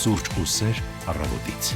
Սուրճ ու սեր առավոտից։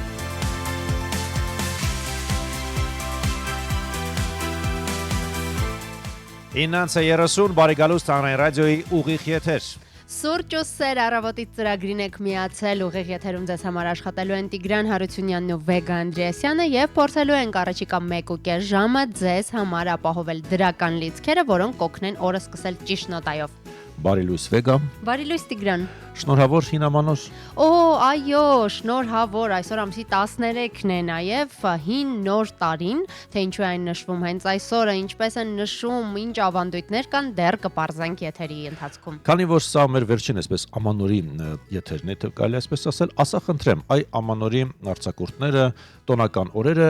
Իննանցը 30 բարի գալուստ հանրային ռադիոյի ուղիղ եթեր։ Սուրճ ու սեր առավոտից ծրագրին եք միացել, ուղիղ եթերում ձեզ համար աշխատելու են Տիգրան Հարությունյանն ու Վեգա Անդրեասյանը եւ փորձելու ենք առաջիկա 1.5 ժամը ձեզ համար ապահովել դրական լիցքերը, որոնք կօգնեն օրը սկսել ճիշտ նոտայով։ Բարի լույս Վեգա։ Բարի լույս Տիգրան։ Շնորհավոր հինամանոր։ Այո, շնորհավոր, այսօր ամսի 13-ն է նաև հին նոր տարին, թե ինչու այն նշվում հենց այսօրը, ինչպես են նշում, ինչ ավանդույթներ կան, դեռ կպարզենք եթերի ընթացքում։ Քանի որ սա մեր վերջին այսպես ամանորի եթերն է, թե կարելի ասպես ասել, ասա խնդրեմ, այ ամանորի արձակուրդները, տոնական օրերը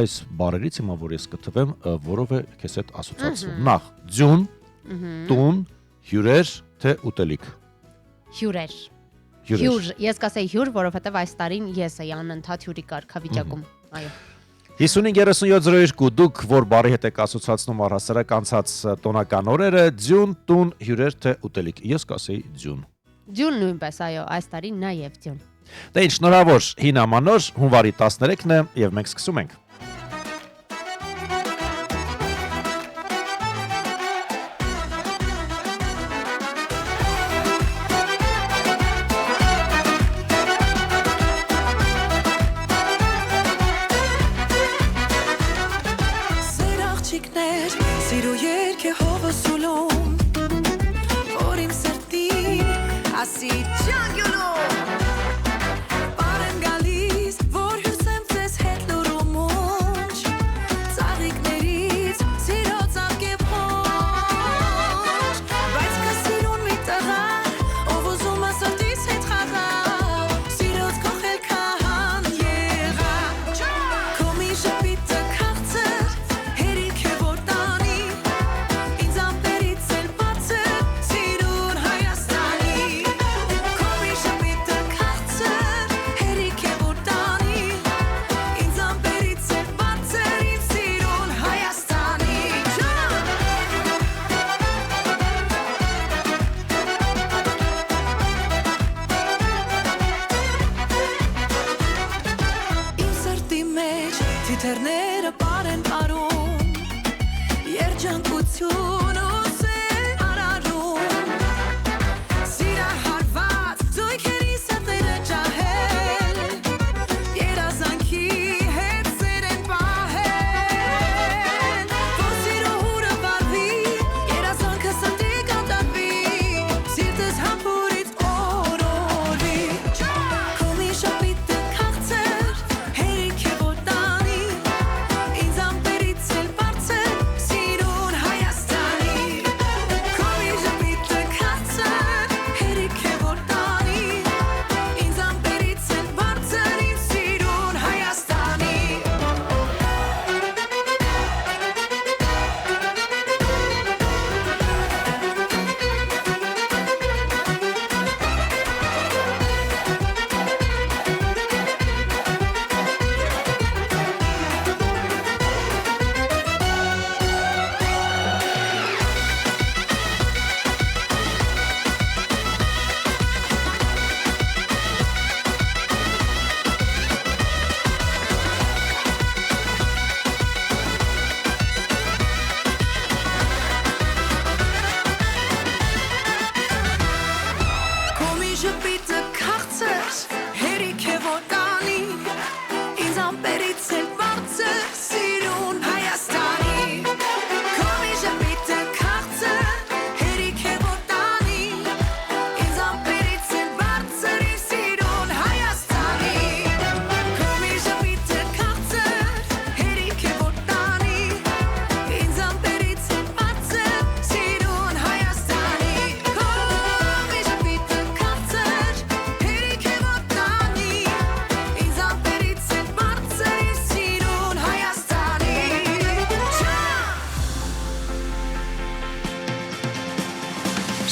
այս բառերից հիմա որ ես կթվեմ, որով է քեզ հետ ասոցացվում։ Նախ ձյուն, տուն, հյուրեր, թե ուտելիք։ Հյուրեր։ Հյուր, ես կասեի հյուր, որովհետև այս տարին ես էի անընդհատ հյուրի կարգավիճակում։ Այո։ 553702 դուք որ բարի հետ եք ասոցացնում առհասարակ անցած տոնական օրերը, ձյուն, տուն, հյուրեր, թե ուտելիք։ Ես կասեի ձյուն։ Ձյուն նույնպես, այո, այս տարի նաև ձյուն։ Դե ինչ, շնորհավոր հինամանոր, հունվարի 13-ն է եւ մենք սկսում ենք։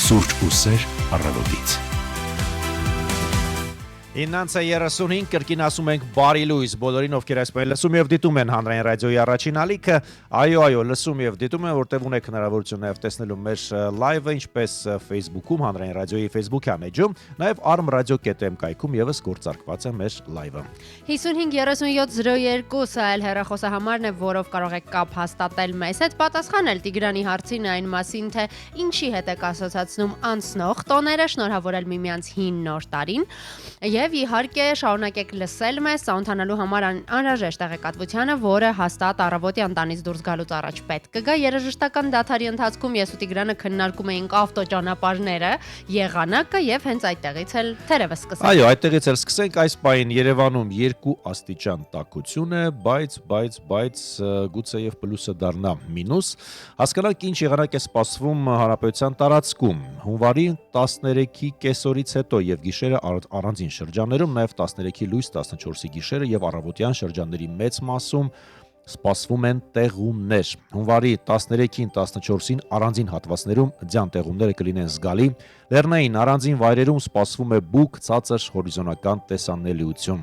Սուրճ ու սեր առավոտից։ 9:35 կրկին ասում ենք բարի լույս բոլորին, ովքեր այսպես լսում եւ դիտում են հանրային ռադիոյի առաջին ալիքը։ Այո, լսում եւ դիտում են, որտեղ ունեք հնարավորություն նաեւ տեսնելու մեր լայվը, ինչպես Facebook-ում, հանրային ռադիոյի Facebook-յան էջում, նաեւ arm.radio.am կայքում եւս գործարկված է մեր լայվը։ 553702 այլ հեռախոսահամարն է, որով կարող եք կապ հաստատել մեզ հետ, պատասխանել Տիգրանի հարցին այն մասին, թե ինչի հետ եք ասոցացնում անցնող տոները, շնորհավորել միմյանց հին նոր տարին։ Եվ իհարկե շարունակեք լսել մեզ, ծանոթանալու համար անհրաժեշտ տեղեկատվությունը, որը հաստատ առավոտյան տանից դուրս գալուց առաջ պետք կգա։ Երաժշտական դաթարի ընթացքում ես ու Տիգրանը քննարկում էինք ավտոճանապարհները, եղանակը եւ հենց այդտեղից էլ թերևս սկսենք։ Այո, այդտեղից էլ սկսենք այս պահին Երևանում 2 աստիճան տաքություն է, բայց գուցեև պլյուսը դառնա մինուս։ Հասկանանք ինչ եղանակ է սպասվում հանրապետության տարածքում։ Հունվարի 13-ի կեսօրից հետո եւ գիշերը առանձին շրջաններում, նաև 13-ի լույս 14-ի գիշերը եւ առավոտյան շրջանների մեծ մասում սպասվում են տեղումներ։ Հունվարի 13-ին 14-ին առանձին հատվածներում ձյան տեղումները կլինեն զգալի։ Լեռնային առանձին վայրերում սպասվում է բուք, ցածր հորիզոնական տեսանելիություն։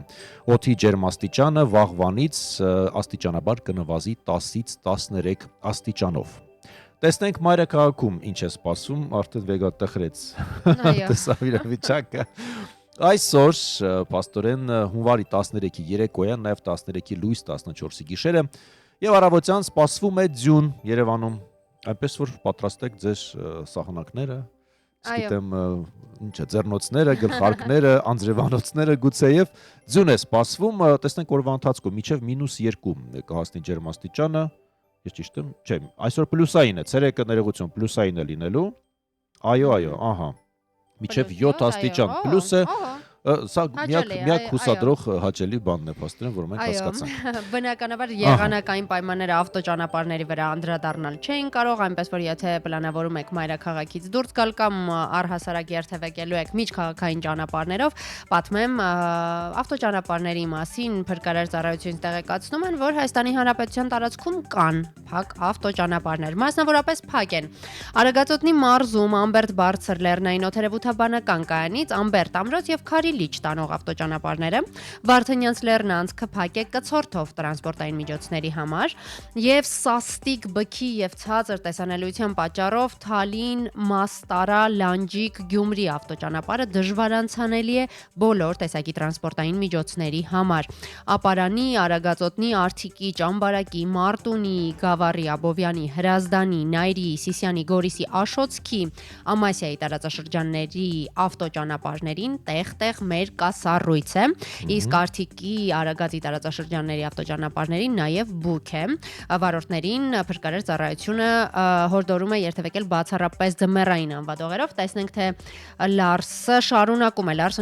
Օդի ջերմաստիճանը վաղվանից աստիճանաբար կնվազի 10-ից 13 աստիճանով։ Տեսնենք մայրաքաղաքում ինչ է սպասվում, արդեն Վեգա տխրեց տեսավիրավիճակը։ Այսօր պաստորեն հունվարի 13-ի երեկոյան, նաև 13-ի լույս 14-ի գիշերը եւ առավոտյան սպասվում է ձյուն Երևանում, այնպես որ պատրաստեք ձեր սահանակները, գիտեմ ինչ է, ձեռնոցները, գլխարկները, անձրևանոցները, գուցեև ձյուն է սպասվում, տեսնենք օրվա ընթացքում մինչև -2 կհասնի ջերմաստիճանը, ես ճիշտ եմ, չէ, այսօր պլյուսային է, ցերեկը ներողություն, պլյուսային է լինելու, այո, ահա մինչև 7 աստիճան պլյուս է, սա միակ հուսադրող հաճելի բանն է, պաստորեն, որ մենք հասկացանք։ Բնականաբար եղանակային պայմանները ավտոճանապարհների վրա անդրադառնալ չէին կարող, այնպես որ եթե պլանավորում եք մայրաքաղաքից դուրս գալ կամ առհասարակ երթևեկելու եք միջքաղաքային ճանապարհներով, պատմեմ ավտոճանապարհների մասին փրկարար ծառայությունից տեղեկացնում են, որ Հայաստանի Հանրապետության տարածքում կան փակ ավտոճանապարհներ, մասնավորապես փակ են Արագածոտնի մարզում Ամբերտ բարձր լեռնային օդերևութաբանական կայանից Ամբերտ ամրոց եւ Քարիլիչ տանող ավտոճանապարհները, Վարդանյանց լեռնը անցքը փակ է կցորդով տրանսպորտային միջոցների համար եւ Սաստիկ բքի եւ ցածր տեսանելիության պատճառով Թալին, Մաստարա, Լանջիկ, Գյումրի ավտոճանապարհը դժվար անցանելի է բոլոր տեսակի տրանսպորտային միջոցների համար։ Ապարանի, Արագածոտնի, Արթիկի, Ճամբարակի, Մարտունի, Գավառի, Աբովյանի, Հրազդանի, Նայրի, Սիսյանի, Գորիսի, Աշոցքի, Ամասիայի տարածաշրջանների ավտոճանապարհներին տեղ մեր կասառույց է, իսկ Արթիկի, Արագածի տարածաշրջանների ավտոճանապարհներին նաև բուք է։ Վարորդներին փրկարար ծառայությունը հորդորում է երթևեկել բացառապես ձմեռային անվադողերով։ Տեսնենք, թե Լարսը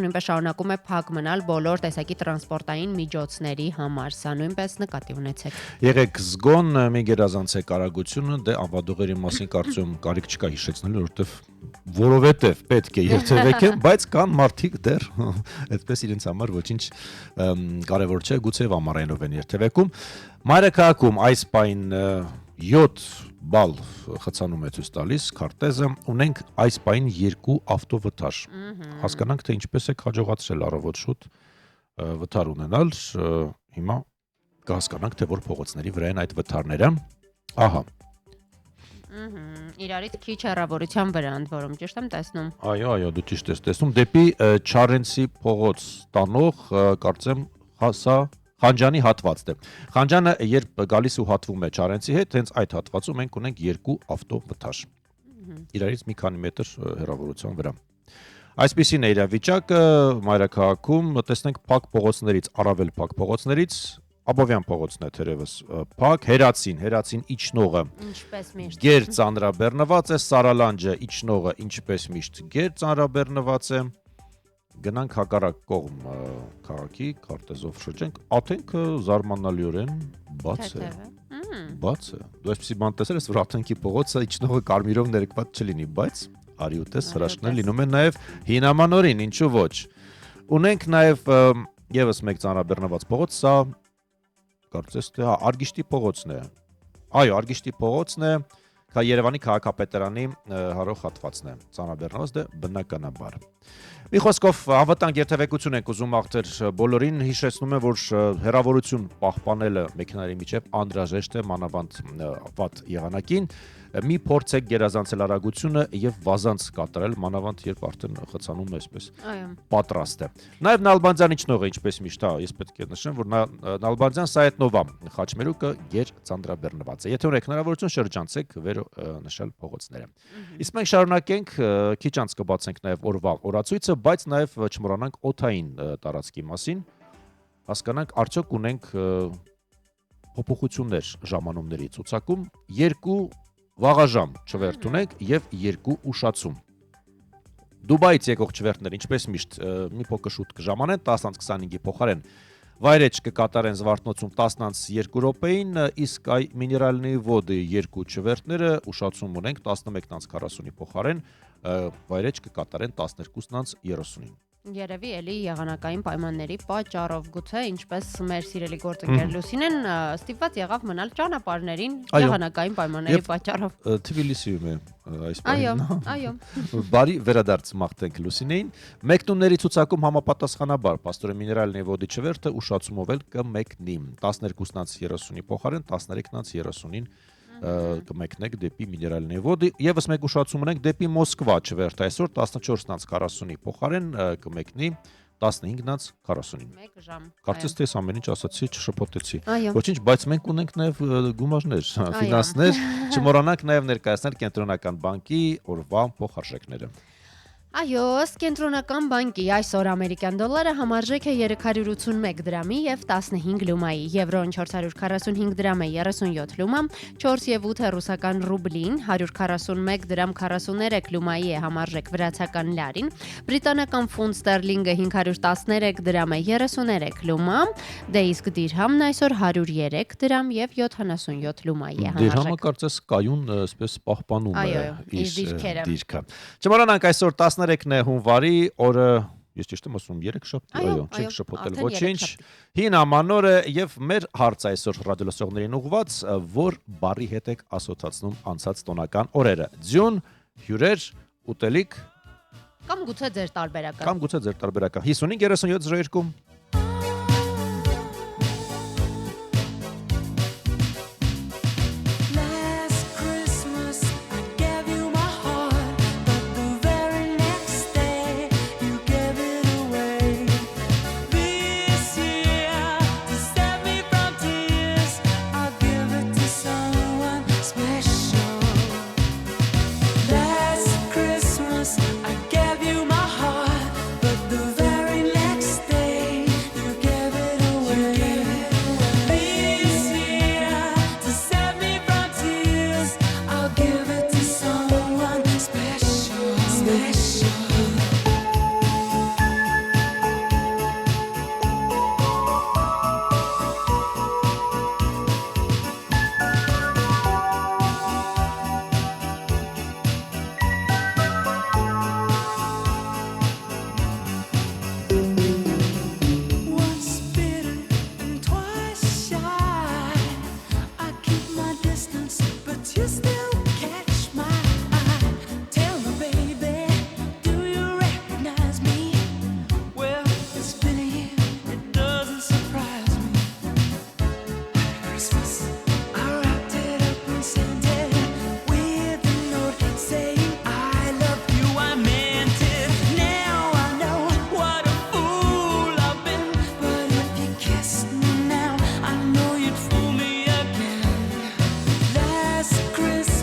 նույնպես շարունակում է փակ մնալ բոլոր տեսակի տրանսպորտային միջոցների համար։ Սա նույնպես նկատի ունեցեք։ Եղեք զգոն, մի գերազանցեք արագությունը, դե անվադողերի մասին կարծում կարիք չկա հիշեցնելու, որովհետև պետք է երթևեկեն, բայց կան մարդիկ դեռ այդպես իրենց համար ոչինչ կարևոր չէ, գուցեև ամառայինով են երթևեկում։ Մայրաքաղաքում այս պայն 7 բալ խցանում է ցույց տալիս քարտեզը, ունենք այս պայն 2 ավտովթար։ Հասկանանք, թե ինչպես է հաջողացրել առավոտ շուտ վթար ունենալ, հիմա կհասկանանք, թե որ փողոցների վրա են այդ վթարները։ Ահա Իրարից քիչ հեռավորության վրա ընդ որում, ճիշտ եմ տեսնում։ Այո, դու ճիշտ ես տեսնում, դեպի Չարենցի փողոց տանող, կարծեմ, սա Խանջանի հատվածն է։ Խանջանը երբ գալիս ու հատվում է Չարենցի հետ, հենց այդ հատվածում մենք ունենք 2 ավտովթար։ Իրարից մի քանի մետր հեռավորության վրա։ Այսպիսին է իրավիճակը մայրաքաղաքում, տեսնենք փակ փողոցներից, առավել փակ փողոցներից Աբովյան փողոցն է թերևս փակ, Հերացին իջնողը ինչպես միշտ գեր ծանրաբեռնված է, Սարալանջը իջնողը ինչպես միշտ գեր ծանրաբեռնված է։ Գնանք հակառակ կողմ քաղաքի, քարտեզով շրջենք, Աթենքը զարմանալիորեն բաց է։ Դու այսպեսի բան տեսել ես, որ Աթենքի փողոցը իջնողը կարմիրով ներկված չլինի, բայց արի ու տես հրաշքներ լինում են նաև հինամանորին, ինչու ոչ։ Ունենք նաև եւս մեկ ծանրաբեռնված փողոց, սա կարծես թե Արգիշտի փողոցն է։ Այո, Արգիշտի փողոցն է, Երևանի քաղաքապետարանի հարող հատվածն է, ծանրաբեռնված դե բնականաբար։ Մի խոսքով անվտանգ երթևեկություն ենք ուզում աղթեր բոլորին, հիշեցնում եմ, որ հեռավորություն պահպանելը մեքենաների միջև անհրաժեշտ է մանավանդ վատ եղանակին, մի փորձեք գերազանցել արագությունը եւ վազանց կատարել, մանավանդ երբ արդեն խցանում է այսպես պատրաստ է։ Նաեւ Նալբանդյանի ճնողը ինչպես միշտ, ես պետք է նշեմ, որ Նալբանդյան Սայեթնովա խաչմերուկը գեր ծանրաբեռնված է։ Եթե ունեք հնարավորություն շրջանցեք վեր նշել փողոցները։ Իսկ մենք շարունակենք, քիչ անց կբացենք նաեւ օրվա օրացույցը, բայց նաեւ չմոռանանք օթային տարածքի մասին, հասկանանք արդյոք ունենք փոփոխություններ ժամանումների ցուցակում, երկու վաղաժամ չվերթ ունենք եւ երկու ուշացում։ Դուբայից եկող չվերթներ ինչպես միշտ մի փոքր շուտ կժամանեն 10:25-ի փոխարեն վայրեջ կկատարեն Զվարթնոցում 10:02 րոպեին, իսկ այ միներալնի ոդի երկու չվերթները ուշացում ունենք 11:40-ի փոխարեն վայրեջ կկատարեն 12:30-ին։ Երևի էլի եղանակային պայմանների պատճառով գուցե ինչպես մեր սիրելի գործընկեր Լուսինեն ստիպված եղավ մնալ ճանապարհներին եղանակային պայմանների պատճառով։ Թբիլիսիում է այս պահին։ Այո։ Բարի վերադարձ մաղթենք Լուսինեին։ Մեկնումների ցուցակում համապատասխանաբար Պաստորե միներալնի ոդի չվերթը ուշացումով էլ կմեկնի 12:30-ի փոխարեն 13:30-ին կմեկնեք դեպի միներալնի ոդի, եւս մեկ ուշացում ունենք դեպի Մոսկվա չվերթ այսօր 14:40-ի փոխարեն կմեկնի 15:40-ին։ 1 ժամ։ Կարծես թե ամեն ինչ ասացի, չշփոթեցի։ Այո։ Ոչինչ, բայց մենք ունենք նաեւ գումարներ, ֆինանսներ, չմոռանանք նաեւ ներկայացնել Կենտրոնական բանկի օրվա փոխարժեքները։ Այո, Կենտրոնական բանկի այսօր ամերիկյան դոլարը համարժեք է 381 դրամի եւ 15 լումայի, եվրոն 445 դրամ է 37 լումա, 4 եւ 8 ռուսական ռուբլին, 141 դրամ 43 լումայի է համարժեք վրացական լարին, բրիտանական ֆունտ ստերլինգը 513 դրամ է 33 լումա, դե իսկ դիրհամն այսօր 103 դրամ եւ 77 լումայի է համարժեք։ Դիրհամը կարծես կայուն այսպես պահպանում է իր դիրքը։ Չմոռանանք այսօր 13-ն է հունվարի օրը, ես ճիշտ եմ ասում 3 շաբթի, այո, չեք շփոթել ոչինչ։ Հին ամանոր է եւ մեր հարց այսօր ռադիոլսողներին ուղված, որ բարի հետ եք ասոցացնում անցած տոնական օրերը։ Ձյուն, հյուրեր, ուտելիք կամ գուցե ձեր տարբերակը։ 55-37-02 Christmas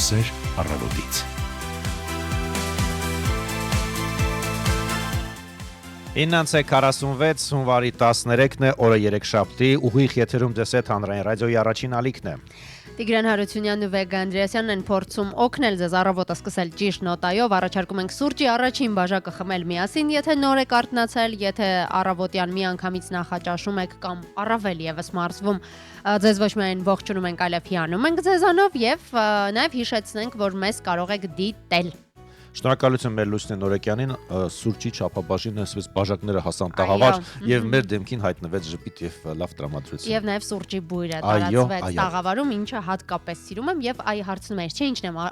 Սեր առավոտից։ 9:46 հունվարի 13-ն է, օրը 3-շաբթի, ուղիղ եթերում դեսեթ հանրային ռադիոյի առաջին ալիքն է։ Տիգրան Հարությունյանն ու Վեգա Անդրեասյանն են փորձում օգնել ձեզ առավոտը սկսել ճիշտ նոտայով, առաջարկում ենք սուրճի առաջին բաժակը խմել միասին, եթե նոր եք արթնացել, եթե առավոտյան միանգամից նախաճաշում եք կամ առավել եւս մարզվում, ձեզ ոչ միայն ողջունում ենք, այլև հիանում ենք ձեզանով եւ նաեւ հիշեցնենք, որ մեզ կարող եք դիտել։ Շնորհակալություն մեր Լուսինե Նորեկյանին, սուրճի չափաբաժինը այսպես բաժակները հասան տաղավար եւ մեր դեմքին հայտնվեց ժպիտ եւ լավ տրամադրություն։ Եվ նաեւ սուրճի բույրը տարածվեց տաղավարում, ինչը հատկապես սիրում եմ եւ այ հարցնում եմ, չէ՞ ինչն եմ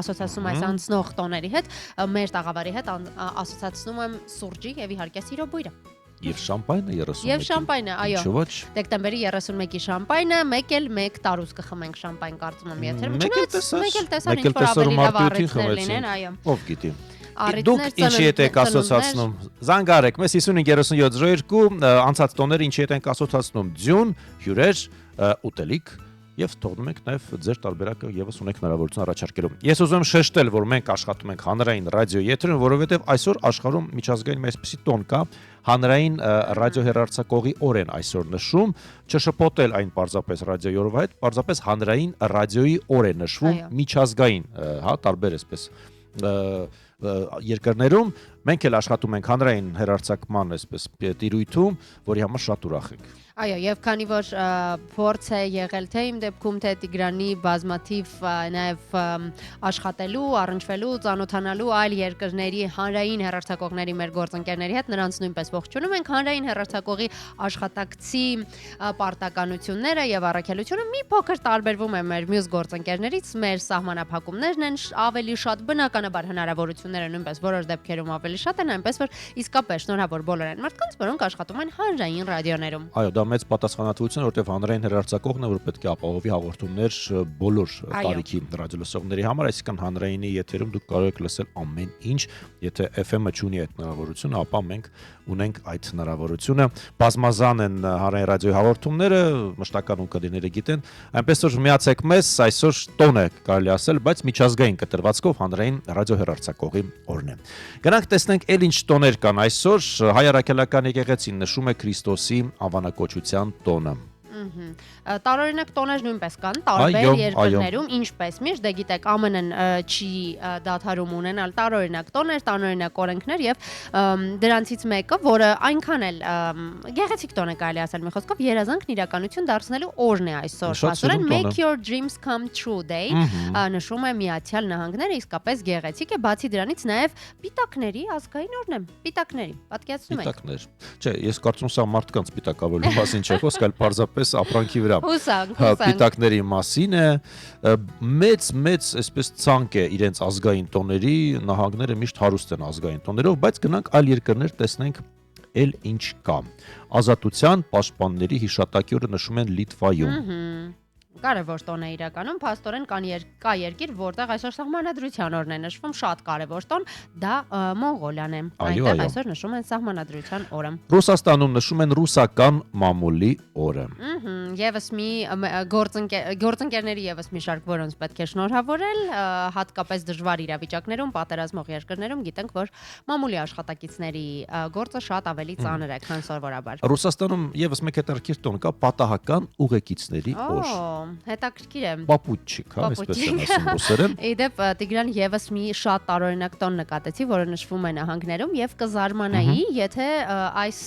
ասոցացնում այս անցնող տոների հետ, մեր տաղավարի հետ ասոցացնում եմ սուրճի եւ իհարկե սիրո բույրը։ Եվ շամպայնը 31-ի։ Եվ շամպայնը, այո։ Ոչ։ Դեկտեմբերի 31-ի շամպայնը, մեկ տարուց կխմենք շամպայն կարծում եմ եթերում։ Մեկ էլ տեսան ինչ որ ավելի լավ առիթներ լինեն, այո։ Ով գիտի։ Դուք ինչի եք ասոցացնում։ Զանգարեք, մեզ 55:3702 անցած տոները ինչի եք ասոցացնում։ Ձյուն, հյուրեր, ուտելիք եւ թողնում եք նաեւ ձեր տարբերակը եւս ունեք հնարավորություն առաջարկելու։ Ես ուզում եմ շեշտել, որ մենք աշխատում ենք հանրային ռադիոյի եթերում, որովհետեւ այսօր աշխարհում միջազգային այսպիսի տոն կա, հանրային ռադիոհեռարձակողի օրեն այսօր նշում, չշփոթել այն պարզապես ռադիոյի օրվա հետ, պարզապես հանրային ռադիոյի օր է նշվում միջազգային, հա, տարբեր այսպես երկրներում մենք էլ աշխատում ենք հանրային հեռարձակման այսպես տիրույթում, որի համար շատ ուրախ ենք։ Այո, եւ քանի որ փորձ է եղել թե իմ դեպքում թե Տիգրանի բազմաթիվ նաեւ աշխատելու, առնչվելու, ծանոթանալու այլ երկրների հանրային հեռարձակողների մեր գործընկերների հետ, նրանց նույնպես ողջունում ենք հանրային հեռարձակողի աշխատակցի պարտականությունները եւ առաքելությունը մի փոքր տարբերվում է մեր մյուս գործընկերներից, մեր սահմանափակումներն են ավելի շատ, բնականաբար հնարավորությունները նույնպես որոշ դեպքերում ավելի շատ են, այնպես որ իսկապես շնորհավոր բոլոր այն մարդկանց, որոնք աշխատում են հանրային ռադիոներում։ Այո, դա մեծ պատասխանատվություն է, որտեղ հանրային հեռարձակողն է, որ պետք է ապահովի հաղորդումներ բոլոր տարիքի ռադիոլսողների համար, այսինքն հանրայինի եթերում դուք կարող եք լսել ամեն ինչ, եթե FM-ը չունի այդ հնարավորությունը, ապա մենք ունենք այդ հնարավորությունը։ Բազմազան են հանրային ռադիոյի հաղորդումները, մշտական ունկնդիրները գիտեն, այնպես որ միացեք մեզ, այսօր տոն է կարելի ասել, բայց միջազգային կտրվածքով հանրային ռադիոհեռարձակողի օրն է։ Գնանք տեսնենք էլ ինչ տոներ կան այսօր։ Հայ առաքելական եկեղեցին նշում է Քրիստոսի անվանակոչության տոնը։ Տարօրինակ տոներ նույնպես կան տարբեր երկրներում, ինչպես միշտ դե գիտեք ԱՄՆ-ն չի դադարում ունենալ տարօրինակ տոներ, տարօրինակ օրենքներ եւ դրանցից մեկը, որը այնքան էլ գեղեցիկ տոն է կարելի ասել մի խոսքով, երազանքն իրականություն դարձնելու օրն է այսօր։ Այսօրն Make Your Dreams Come True Day նշում է Միացյալ Նահանգները, իսկապես գեղեցիկ է, բացի դրանից նաեւ պիտակների ազգային օրն է։ Պիտակների, պատկերացնում եք։ Պիտակներ։ Չէ, ես կարծում եմ սա մարդկանց պիտակավորելու մասին չէ խոսք, այլ պարզապես ապրանքի վրա։ Պիտակների մասին է, մեծ այսպես ցանկ է իրենց ազգային տոների, նահանգները միշտ հարուստ են ազգային տոներով, բայց գնանք այլ երկրներ տեսնենք էլ ինչ կա։ Ազատության պաշտպանների հիշատակի օրը նշում են Լիտվայում։ Կարևոր տոն է իրականում, փաստորեն կա երկիր, որտեղ այսօր սահմանադրության օրն է նշվում, շատ կարևոր տոն, դա Մոնղոլիան է։ Այնտեղ այսօր նշում են սահմանադրության օրը։ Ռուսաստանում նշում են ռուսական մամուլի օրը։ Եվս մի գործընկերների եւս մի շարք, որոնց պետք է շնորհավորել, հատկապես դժվար իրավիճակներում, պատերազմող երկրներում գիտենք, որ մամուլի աշխատակիցների գործը շատ ավելի ծանր է, քան սովորաբար։ Ռուսաստանում եւս մեկ հետաքրքիր տոն կա՝ պատահական ուղեկիցների օր։ Հետաքրքիր է։ Պապուչիկ, հա, այսպես են ասում ռուսերեն։ Իդեպ Տիգրան եւս մի շատ տարօրինակ տոն նկատեցի, որը նշվում է նահանգներում եւ կզարմանայի, եթե այս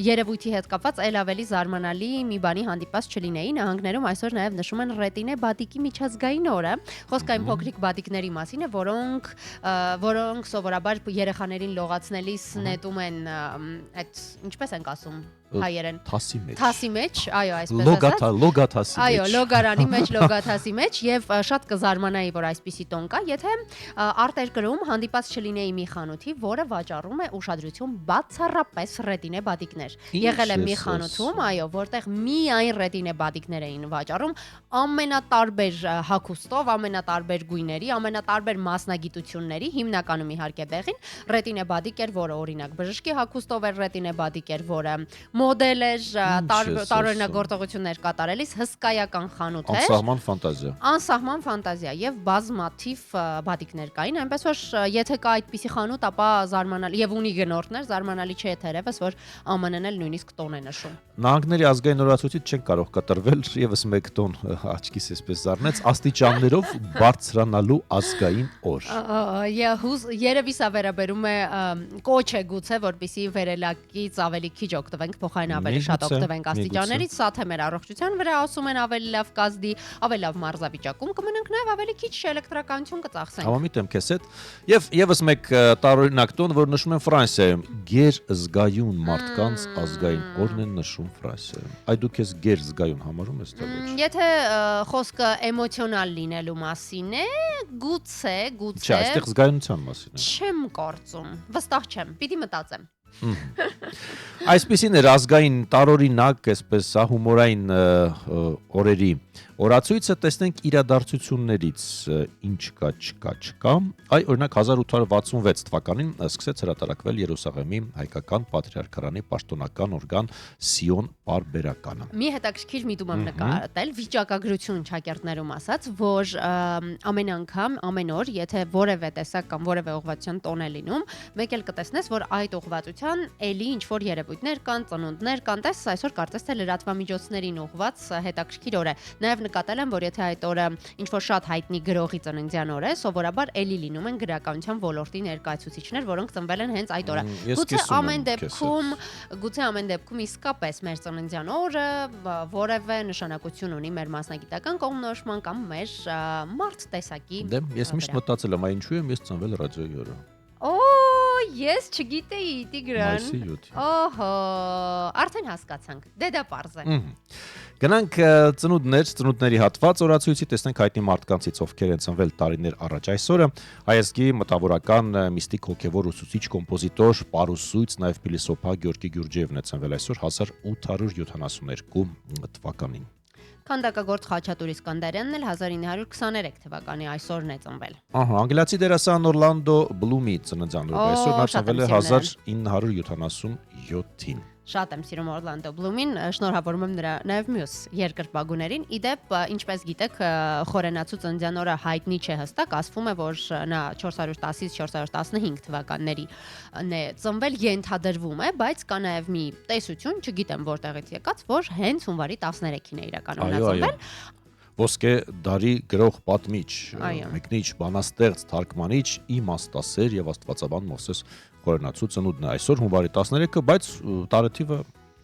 երևույթի հետ կապված այլ ավելի զարմանալի մի բանի հանդիպած չլինեի։ Նահանգներում այսօր նաեւ նշում են ռետինե բադիկի միջազգային օրը։ Խոսքը այն փոքրիկ բադիկների մասին է, որոնք սովորաբար երեխաներին լողացնելիս նետում են այդ ինչպես ենք ասում հայերեն թասի մեջ, այո, այսպես ասած։ Լոգաթասի մեջ։ Այո, լոգարանի մեջ, լոգաթասի մեջ եւ շատ կզարմանայի, որ այսպիսի տոն կա, եթե արտերկրում հանդիպած չլինեի մի խանութի, որը վաճառում է ուշադրություն բացառապես ռետինե բադիկներ։ Եղել է մի խանութում, այո, որտեղ միայն ռետինե բադիկներ էին վաճառում, ամենատարբեր հագուստով, ամենատարբեր գույների, ամենատարբեր մասնագիտությունների, հիմնականում իհարկե բեղին, ռետինե բադիկ էր, որը օրինակ բժշկի հագուստով էր, ռետինե բադիկ էր, որը մոդելեր, տարօրինագործողություններ կատարելիս հսկայական խանութ էր։ Անսահման ֆանտազիա եւ բազմաթիվ բադիկներ կային, այնպես որ եթե կա այդպիսի խանութ, ապա զարմանալի եւ ունի գնորդներ, զարմանալի չէ թերևս, որ ԱՄՆ-ն էլ նույնիսկ տոն է նշում։ Նահանգների ազգային օրացույցից չեն կարող կտրվել եւս մեկ տոն աչքիս էսպես զարնեց աստիճաններով բարձրանալու ազգային օր։ Երևի սա վերաբերում է կոչ է գուցե, որպեսզի վերելակից ավելի քիչ օգտվենք, փոխարեն ավելի շատ օգտվենք աստիճաններից, սա թե մեր առողջության վրա ասում են ավելի լավ կազդի, ավելի լավ մարզավիճակում կմնանք, նաև ավելի քիչ էլեկտրականություն կծախսենք։ Համամիտ եմ քեզ հետ։ Եվ եւս մեկ տարօրինակ տոն, որ նշում են Ֆրանսիայում, գերզգայուն մարդկանց ազգային օրն են նշում Ֆրանսիայում։ Այ դու քեզ գերզգայուն համարում ես թե ոչ։ Եթե խոսքը էմոցիոնալ լինելու մասին է, գուցե Չէ, այստեղ զգայունության մասին է։ Չեմ կարծում, վստահ չեմ, պիտի մտածեմ։ Այսպիսին էր ազգային տարօրինակ, այսպես հումորային օրերի օրացույցը, տեսնենք իրադարձություններից ինչ կա, չկա։ Այ օրինակ 1866 թվականին սկսեց հրատարակվել Երուսաղեմի հայկական պատրիարքարանի պաշտոնական օրգան Սիոն պարբերականը։ Մի հետաքրքիր միտում եմ նկատել վիճակագրություն ճակերտներում ասած, որ ամեն անգամ, ամեն օր, եթե որևէ տեսակ կամ որևէ ուղղվածության տոն է լինում, մեկ էլ կտեսնես, որ այդ ուղղվածության էլի ինչ որ երևույթներ կան, ծնունդներ կան, տես այսօր կարծես թե լրատվամիջոցներին ուղղված հետաքրքիր օր է։ Նաև նկատել եմ, որ եթե այդ օրը ինչ որ շատ հայտնի գրողի ծննդյան օր է, սովորաբար էլի լինում են գրականության ոլորտի ներկայացուցիչներ, որոնք ծնվել են հենց այդ օրը։ Գուցե ամեն դեպքում իսկապես մեր ծննդյան օրը որևէ նշանակություն ունի մեր մասնագիտական կողմնորոշման կամ մեր մարդ տեսակի։ Դե ես միշտ մտածել եմ, ինչու եմ ես ծնվել ռադիոյի օրը։ Ես չգիտեի, Տիգրան։ Մայիսի 7-ին։ Օհո, արդեն հասկացանք։ Դե դա պարզ է։ Գնանք ծնունդների հատված օրացույցի, տեսնենք հայտնի մարդկանցից ովքեր են ծնվել տարիներ առաջ այսօրը։ Հայազգի մտավորական միստիկ հոգևոր ուսուցիչ կոմպոզիտոր, պարուսույց, նաև փիլիսոփա Գյորգի Գյուրջիևն է ծնվել այսօր 1872 թվականին։ Քանդակագործ Խաչատուր Իսկանդարյանն էլ 1923 թվականի այսօրն է ծնվել։ Անգլիացի դերասան Օրլանդո Բլումի ծննդյան օրը այսօր նա ծնվել է 1977-ին։ Շատ եմ սիրում Օրլանդո Բլումին, շնորհավորում եմ նրա նաև մյուս երկրպագուներին։ Իդեպ, ինչպես գիտեք, խորենացու ծննդյան օրը հայտնի չէ հստակ, ասվում է, որ նա 410-ից 415 թվականներին է ծնվել, ենթադրվում է, բայց կա նաև մի տեսություն, չգիտեմ որտեղից եկած, որ հենց հունվարի 13-ին է իրականում նա ծնվել։ Ոսկե դարի գրող պատմիչ, մեկնիչ, բանաստեղծ, թարգմանիչ, իմաստասեր եւ աստվածաբան Մովսես Խորենացու ծնունդն է այսօր հունվարի 13-ը, բայց տարեթիվը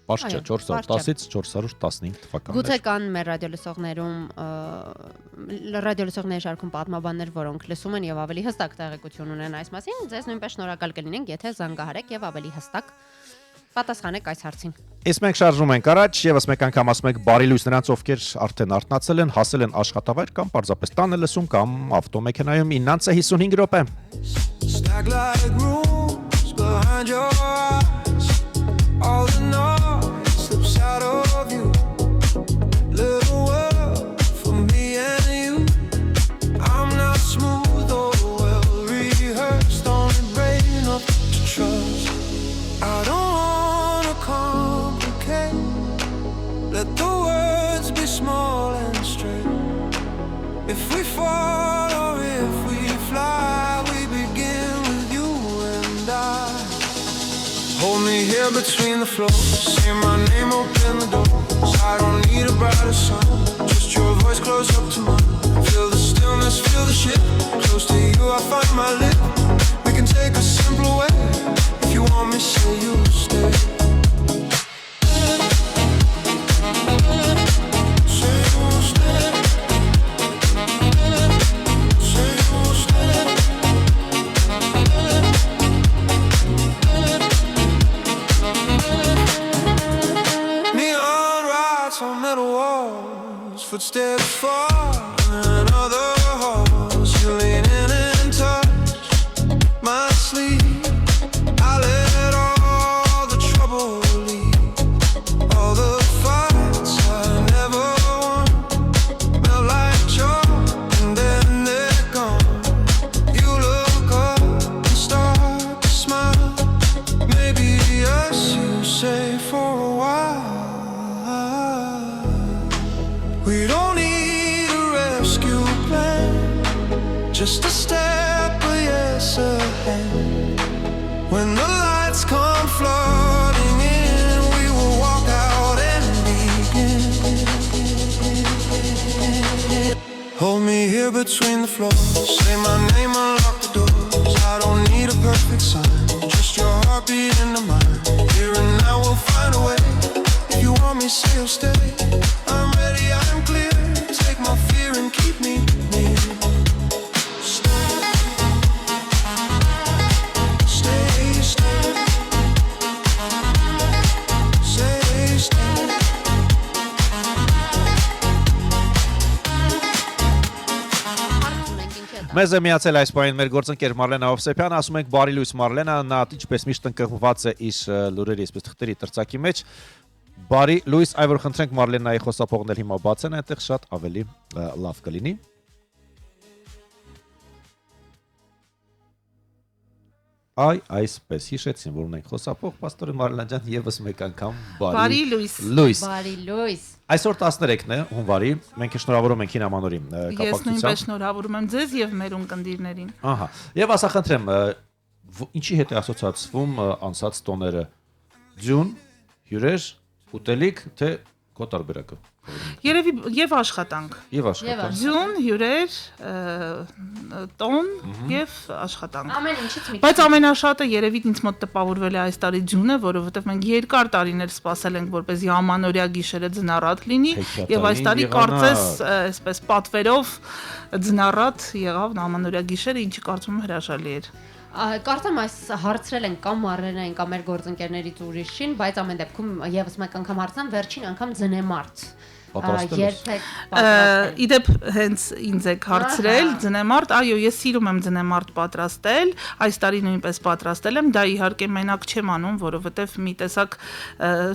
պարզ չէ, 410-ից 415 թվականներ։ Գուցե կան մեր ռադիոլսողների շարքում պատմաբաններ, որոնք լսում են եւ ավելի հստակ տեղեկություն ունեն այս մասին, ձեզ նույնպես շնորհակալ կլինենք, եթե զանգահարեք եւ ավելի հստակ պատասխանեք այս հարցին։ Իսկ մենք շարժում ենք առաջ, եւս մեկ անգամ ասում ենք բարի լույս նրանց, ովքեր արդեն արթնացել են, հասել են աշխատավայր կամ պարզապես տանը լսում կամ ավտոմեքենայում 9:55 րոպե։ Let the words be small and straight. If we fall or if we fly, we begin with you and I. Hold me here between the floors, say my name, open the doors. I don't need a brighter sun, just your voice close up to mine. Feel the stillness, feel the shift. Close to you, I find my lip. We can take a simpler way. If you want me, say you'll stay. Footsteps fall in other halls. You lean in and touch a step, a yes, a hand. When the lights come flooding in, we will walk out and begin. Hold me here between the floors. Say my name, unlock the doors. I don't need a perfect sign, just your heartbeat into mine. Here and now we'll find a way. If you want me, say you'll stay. I'm ready, I'm clear. Take my fear and keep me near. Մեզ է միացել այս պահին մեր գործընկեր Մարլենա Հովսեփյանը, ասում ենք բարի լույս Մարլենա, նա ինչպես միշտ ընկղմված է իր լուրերի, այսպես թղթերի տրծակի մեջ։ Բարի լույս, այ որ խնդրենք Մարլենայի խոսափողներ հիմա բացեն, այնտեղ շատ ավելի լավ կլինի։ Այ այսպես հիշեցին, որ ունենք խոսափող պաստորի Մարլենա ջան, եւս մեկ անգամ բարի լույս։ Բարի լույս։ Այսօր 13-ն է հունվարի, մենք շնորհավորում ենք Հինամանորի կապակցությամբ։ Ես նույնպես շնորհավորում եմ ձեզ եւ մեր ունկնդիրներին։ Ահա։ Եվ ասա խնդրեմ, ինչի հետ է ասոցացվում անցած տոները՝ ձյուն, հյուրեր, ուտելիք, թե քո տարբերակը։ Երևի եւ աշխատանք։ Եվ աշխատանք։ Ձյուն, հյուրեր, տոն եւ աշխատանք։ Ամեն ինչից մի Բայց ամենաշատը երևի ինձ մոտ տպավորվել է այս տարի ձյունը, որովհետեւ մենք երկար տարիներ սպասել ենք, որպեսզի ամանորյա գիշերը ձնառատ լինի, եւ այս տարի կարծես այսպես պատվերով ձնառատ եղավ ամանորյա գիշերը, ինչի կարծում եմ հրաշալի էր։ Կարծեմ այս հարցրել են կամ Մարլենային կամ մեր գործընկերներից ուրիշին, բայց ամեն դեպքում եւս մեկ անգամ հարցնեմ, վերջին անգամ ձնեմարտ։ Երբեք պատրաստել։ Իդեպ հենց ինձ եք հարցրել ձնեմարտ, այո, ես սիրում եմ ձնեմարտ պատրաստել, այս տարի նույնպես պատրաստել եմ, դա իհարկե մենակ չեմ անում, որովհետև մի տեսակ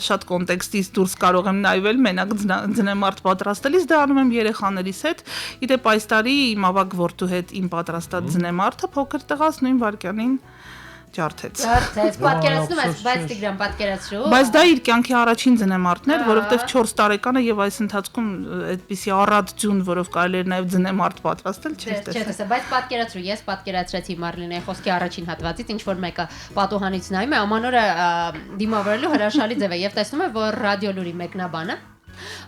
շատ կոնտեքստից դուրս կարող եմ նայվել մենակ ձնեմարտ պատրաստելիս, դա անում եմ երեխաներիս հետ, իդեպ այս տարի իմ ավագ որդու հետ իմ պատրաստած ձնեմարտը փոքր տղաս նույն վարքյանին ջարդեց։ Պատկերացնում ես, բայց Տիգրան պատկերացրու։ Բայց դա իր կյանքի առաջին ձնեմարտն էր, որովհետև 4 տարեկանը եւ այս ընթացքում այդպիսի առատ ձյուն, որով կարելի էր նաեւ ձնեմարտ պատրաստել, չէ՞։ Չէ, բայց պատկերացրու, ես պատկերացրեցի Մարլենայի խոսքի առաջին հատվածից, ինչ որ մեկը պատուհանից նայում է, ամանորը դիմավորելու հրաշալի ձև է եւ տեսնում է, որ ռադիոլուրի մեկնաբանը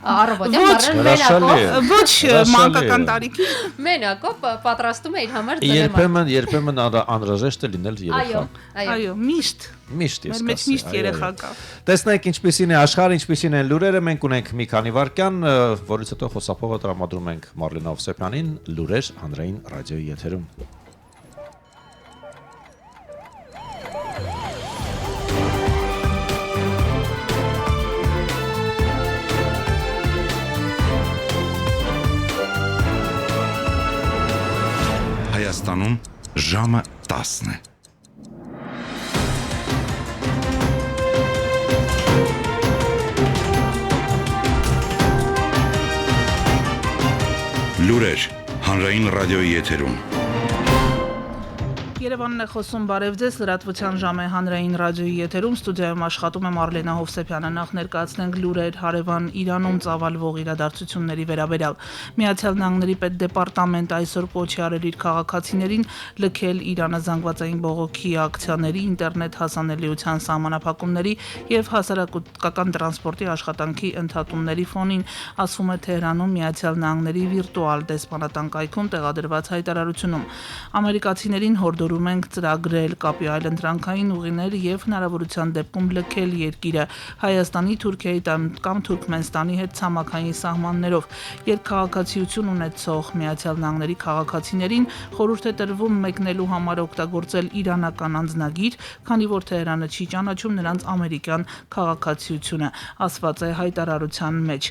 առավոտյան մենակով ոչ մանկական տարիքի մենակով պատրաստում է իր համար ձնեմարտ։ Երբեմն անհրաժեշտ է լինել երեխա։ Այո, միշտ ես մեր մեջ միշտ երեխա կա։ Տեսնենք ինչպիսին է աշխարհը, ինչպիսին են լուրերը, մենք ունենք մի քանի վայրկյան, որից հետո խոսափողը տրամադրում ենք Մարլենա Հովսեփյանին, լուրեր հանրային ռադիոյի եթերում։ Հայաստանում ժամը 10 է։ Լուրեր հանրային ռադիոյի եթերում։ Երևանն է խոսում, բարև ձեզ, լրատվության ժամ է հանրային ռադիոյի եթերում, ստուդիայում աշխատում է Մարլենա Հովսեփյանը, նախ ներկայացնենք լուրեր հարևան Իրանում ծավալվող իրադարձությունների վերաբերյալ։ Միացյալ Նահանգների պետդեպարտամենտ այսօր կոչ է արել իր քաղաքացիներին լքել Իրանը զանգվածային բողոքի ակցիաների, ինտերնետ հասանելիության սահմանափակումների եւ հասարակական տրանսպորտի աշխատանքի ընդհատումների ֆոնին, ասվում է Թեհրանում Միացյալ Նահանգների վիրտուալ դեսպանատան կայքում տեղադրված հայտարարությունում։ Ամերիկացիներին հորդորում ենք ծրագրել կապի այլընտրանքային ուղիներ եւ հնարավորության դեպքում լքել երկիրը Հայաստանի, Թուրքիայի կամ Թուրքմենստանի հետ ցամաքային սահմաններով։ Երկքաղաքացիություն ունեցող Միացյալ Նահանգների քաղաքացիներին խորհուրդ է տրվում մեկնելու համար օգտագործել իրանական անձնագիր, քանի որ Թեհրանը չի ճանաչում նրանց ամերիկյան քաղաքացիությունը, ասված է հայտարարության մեջ։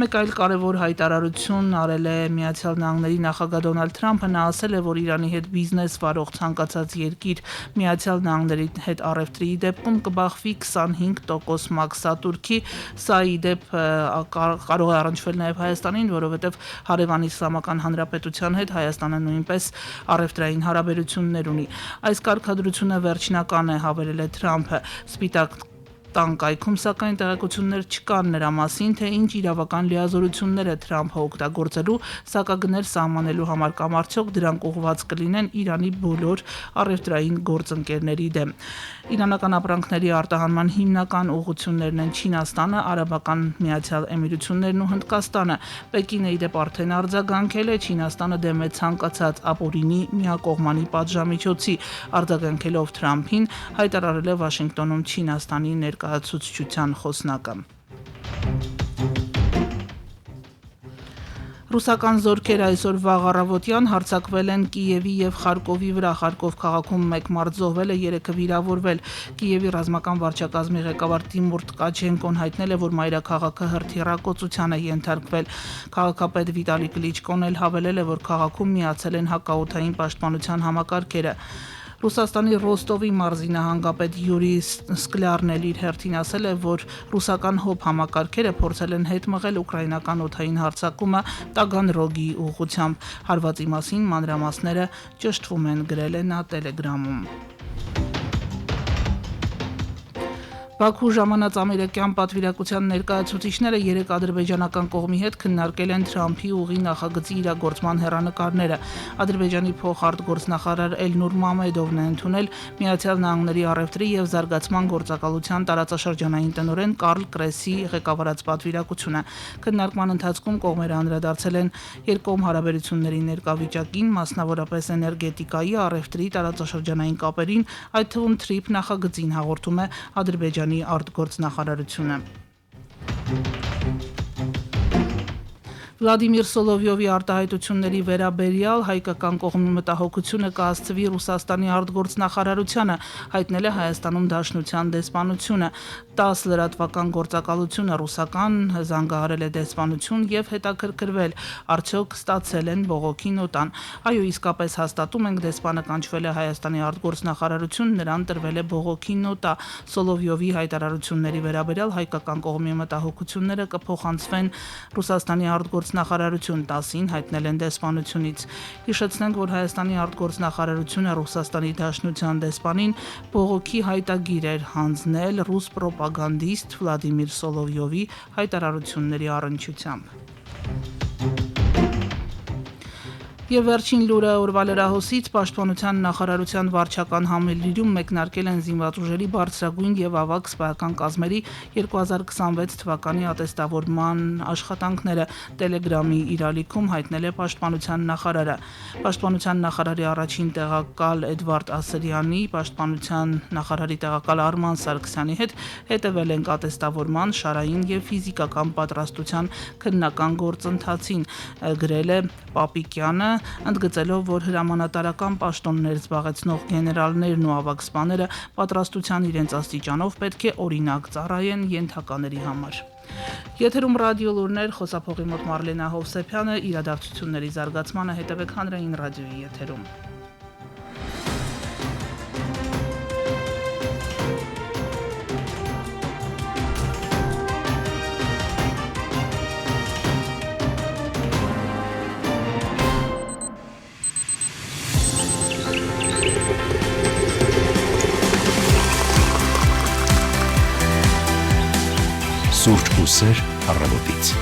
Մեկ այլ կարևոր հայտարարություն արել է Միացյալ Նահանգների նախագահ Դոնալդ Թրամփը, նա ասել է, որ Իրանի հետ բիզնես վարող ցանկացած երկիր Միացյալ Նահանգների հետ առևտրի դեպքում կբախվի 25% մաքսատուրքի, սա ի դեպ կարող է առնչվել նաև Հայաստանին, որովհետև հարևան Իսլամական Հանրապետության հետ Հայաստանը նույնպես առևտրային հարաբերություններ ունի։ Այս կարգադրությունը վերջնական է, հավելել է Թրամփը։ Սպիտակ տան կայքում, սակայն տեղեկություններ չկան նրա մասին, թե ինչ իրավական լիազորություններ է Թրամփը օգտագործելու սակագներ սահմանելու համար կամ արդյոք դրանք ուղղված կլինեն Իրանի բոլոր առևտրային գործընկերների դեմ։ Իրանական ապրանքների արտահանման հիմնական ուղղություններն են Չինաստանը, Արաբական Միացյալ Էմիրություններն ու Հնդկաստանը։ Պեկինը ի դեպ արդեն արձագանքել է Չինաստանը դեմ է ցանկացած ապօրինի միակողմանի պատժամիջոցի, արձագանքելով Թրամփին, հայտարարել է Վաշինգտոնում Չինաստանի ներկայացուցչության խոսնակը։ Ռուսական զորքերը այսօր վաղ առավոտյան հարձակվել են Կիևի եւ Խարկովի վրա։ Խարկով քաղաքում 1 մարդ զոհվել է, 3-ը վիրավորվել։ Կիևի ռազմական վարչակազմի ղեկավար Տիմուր Տկաչենկոն հայտնել է, որ մայրաքաղաքը հրթիռակոծության է ենթարկվել։ Քաղաքապետ Վիտալի Կլիչկոն էլ հավելել է, որ քաղաքում միացել են հակաօդային պաշտպանության համակարգերը։ Ռուսաստանի Ռոստովի մարզի նահանգապետ Յուրի Սկլյարն էլ իր հերթին ասել է, որ ռուսական հոբ համակարգերը փորձել են հետ մղել ուկրաինական օդային հարձակումը Տագանրոգի ուղղությամբ։ Հարվածի մասին մանրամասները ճշտվում են, գրել է նա Տելեգրամում։ Բաքու ժամանած ամերիկյան պատվիրակության ներկայացուցիչները 3 ադրբեջանական կողմի հետ քննարկել են Թրամփի ուղի նախագծի իրագործման հեռանկարները։ Ադրբեջանի փոխարտգործնախարար Էլնուր Մամեդովն է ընդունել Միացյալ Նահանգների առևտրի եւ զարգացման գործակալության տարածաշրջանային տնօրեն Կարլ Կրեսի ղեկավարած պատվիրակությունը։ Քննարկման ընթացքում կողմերը անդրադարձել են երկկողմ հարաբերությունների ներկայվիճակին, մասնավորապես էներգետիկայի, առևտրի, տարածաշրջանային կապերին, այդ թվում TRIP նախագծին, հաղորդում է Ադրբեջանի արտգործնախարարությունը։ Վլադիմիր Սոլովյովի արտահայտությունների վերաբերյալ հայկական կողմի մտահոգությունը կհասցվի Ռուսաստանի արտգործնախարարությանը, հայտնել է Հայաստանում Դաշնության դեսպանությունը։ 10 լրատվական գործակալությունը ռուսական զանգահարել է դեսպանություն եւ հետաքրքրվել, արդյոք ստացել են բողոքի նոտան։ Այո, իսկապես հաստատում ենք, դեսպանը կանչվել է Հայաստանի արտգործնախարարություն, նրան տրվել է բողոքի նոտա։ Սոլովյովի հայտարարությունների վերաբերյալ հայկական կողմի մտահոգությունները կփոխանցվեն Ռուսաստանի արտգործնախարարություն, 10-ին հայտնել են դեսպանությունից։ Հիշեցնենք, որ Հայաստանի արտգործնախարարությունը Ռուսաստանի Դաշնության դեսպանին բողոքի հայտագիր էր հանձնել ռուս պրոպագանդիստ Վլադիմիր Սոլովյովի հայտարարությունների առնչությամբ։ Եվ վերջին լուրը օրվա լրահոսից Պաշտպանության նախարարության վարչական համալիրում մեկնարկել են զինված ուժերի բարձրագույն եւ ավագ սպայական կազմերի 2026 թվականի ատեստավորման աշխատանքները, Տելեգրամի իրալիքում հայտնել է Պաշտպանության նախարարը։ Պաշտպանության նախարարի առաջին տեղակալ Էդվարդ Ասրյանի, Պաշտպանության նախարարի տեղակալ Արման Սարգսյանի հետ հետևել ենք ատեստավորման, շարային եւ ֆիզիկական պատրաստության քննական գործընթացին, գրել է Պապիկյանը, ընդգծելով, որ հրամանատարական պաշտոններ զբաղեցնող գեներալներն ու ավագ սպաները պատրաստության իրենց աստիճանով պետք է օրինակ ծառայեն ենթակաների համար։ Եթերում ռադիո լուրներ, խոսափողի մոտ Մարլենա Հովսեփյանը, իրադարձությունների զարգացմանը հետևեք հանրային ռադիոյի եթերում։ Սուրճ ու սեր առավոտից։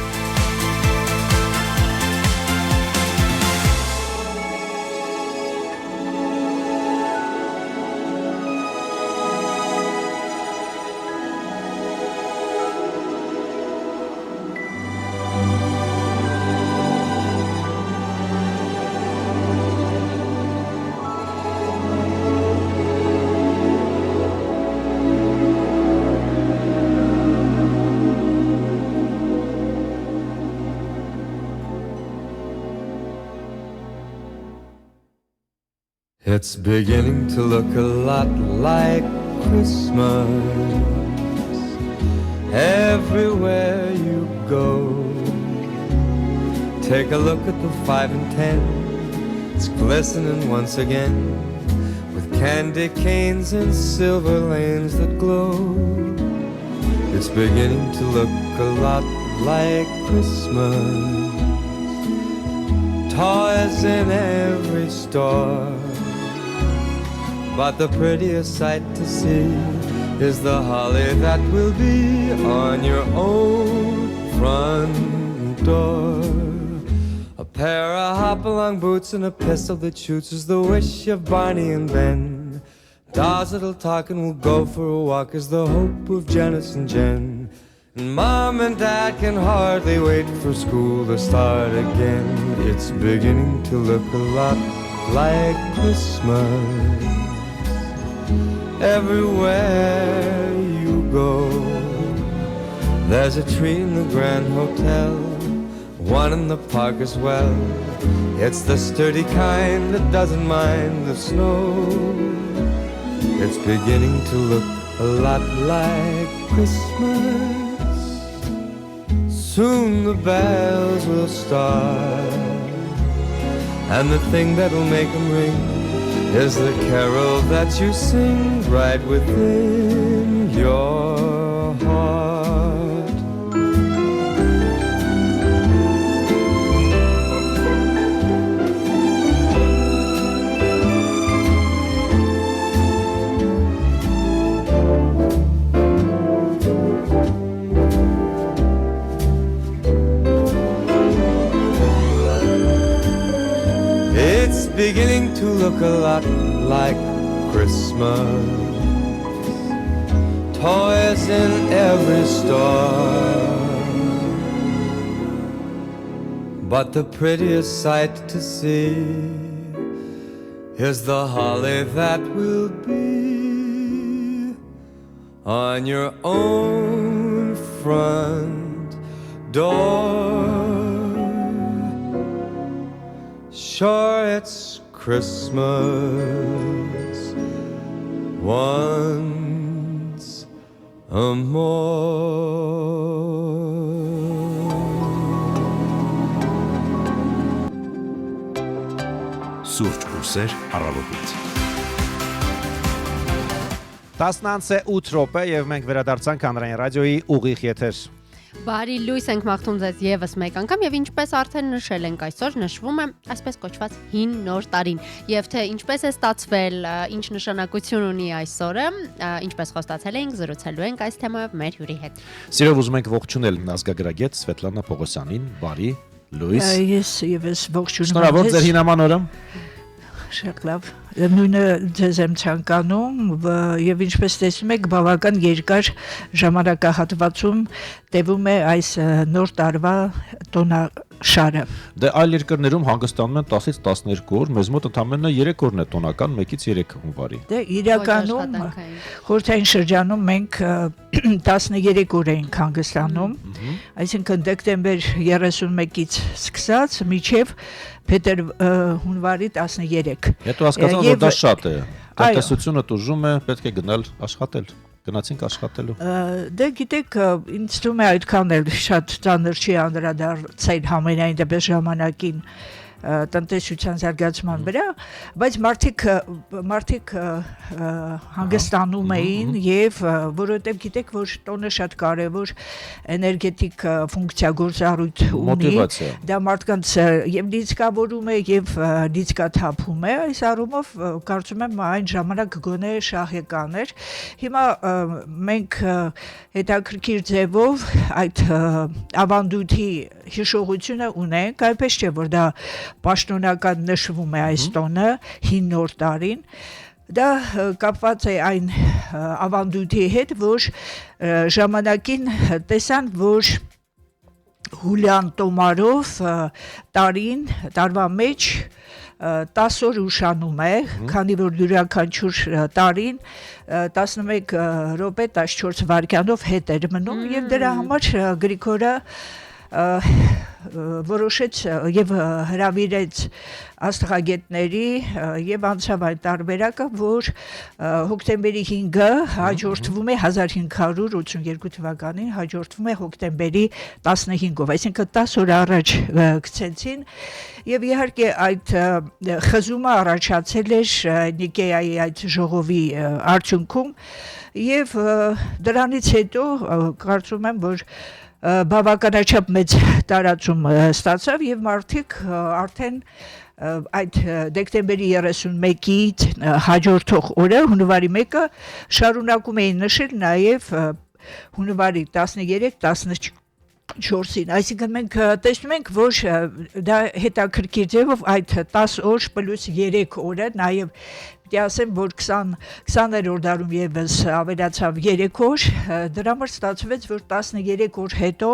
It's beginning to look a lot like Christmas everywhere you go. Take a look at the 5 and 10. It's glistening once again with candy canes and silver lanes that glow. It's beginning to look a lot like Christmas. Toys in every store, but the prettiest sight to see is the holly that will be on your own front door. A pair of hop-along boots and a pistol that shoots is the wish of Barney and Ben. Dolls that'll talk and will go for a walk is the hope of Janice and Jen. And Mom and Dad can hardly wait for school to start again. It's beginning to look a lot like Christmas. Everywhere you go, there's a tree in the Grand Hotel, one in the park as well. It's the sturdy kind that doesn't mind the snow. It's beginning to look a lot like Christmas. Soon the bells will start, and the thing that'll make them ring is the carol that you sing right within your heart. It's beginning to look a lot like Christmas. Toys in every store, but the prettiest sight to see is the holly that will be on your own front door. Sure, it's Christmas once more. Սուրճ ուսեր առավոտից 10:08 րոպե եւ մենք վերադարձանք հանրային ռադիոյի ուղիղ եթեր։ Բարի լույս ենք մաղթում ձեզ եւս մեկ անգամ եւ ինչպես արդեն նշել ենք այսօր նշվում է այսպես կոչված հին նոր տարին եւ թե ինչպես է ստացվել ինչ նշանակություն ունի այսօրը ինչպես խոստացել էինք զրուցելու ենք այս թեմայով մեր հյուրի հետ Սիրով ուզում ենք ողջունել ազգագրագետ Սվետլանա Պողոսյանին բարի լույս Ես եւս ողջունում եմ Շնորհավոր ձեր հինաման օրը Շատ լավ նույնը ձեզ եմ ցանկանում եւ ինչպես տեսնում եք բավական երկար ժամանակահատվածում տևում է այս նոր տարվա տոնաշարը Դե այլ երկրներում հանգստանում են 10-ից 12 օր մեզ մոտ ընդամենը 3 օրն է տոնական 1-ից 3 հունվարի Դե իրականում խորհրդային շրջանում մենք 13 օր էինք հանգստանում այսինքն դեկտեմբեր 31-ից սկսած մինչև հունվարի 13 Հետո հասկացան որ դա շատ է տնտեսությունը տուժում է պետք է գնալ աշխատել Գնացինք աշխատելու Դե գիտեք ինձ թվում է այդքան էլ շատ ծանր չի անդրադարձել համենայն դեպս ժամանակին տնտեսության զարգացման վրա, բայց մարդիկ հանգստանում էին եւ որովհետեւ գիտեք որ տոնը շատ կարեւոր էներգետիկ ֆունկցիա գործառույթ ունի դա մարդկանց եւ լիցքավորում է եւ լիցքաթափում է այս առումով կարծում եմ այն ժամանակ գոնե շահեկան էր հիմա մենք հետաքրքիր ձևով այդ ավանդույթի հիշողությունը ունենք այնպես չէ որ դա պաշտոնական նշվում է այս տոնը հին նոր տարին դա կապված է այն ավանդույթի հետ որ ժամանակին տեսան որ հուլյան տոմարով տարվա մեջ 10 օր ուշանում է, քանի որ յուրաքանչյուր տարին 11 րոպե 14 վայրկյանով հետ էր մնում եւ դրա համար Գրիգորը որոշեց եւ հրավիրեց աստղագետների եւ անցավ այդ տարբերակը որ հոկտեմբերի 5-ը հաջորդվում է 1582 թվականին հաջորդվում է հոկտեմբերի 15-ով այսինքն 10 օր առաջ գցեցին եւ իհարկե այդ խզումը առաջացել էր Նիկեայի այդ ժողովի արդյունքում եւ դրանից հետո կարծում եմ որ բավականաչափ մեծ տարածում ստացավ եւ մարդիկ արդեն այդ դեկտեմբերի 31-ից հաջորդող օրը հունվարի 1-ը շարունակում էին նշել նաև հունվարի 13-14-ին, այսինքն մենք տեսնում ենք, որ դա հետաքրքիր ձևով այդ 10 օր պլյուս 3 օրը նաև Պիտի ասեմ, որ 20-րդ դարում եւս ավելացավ 3 օր, դրա համար ստացվեց, որ 13 օր հետո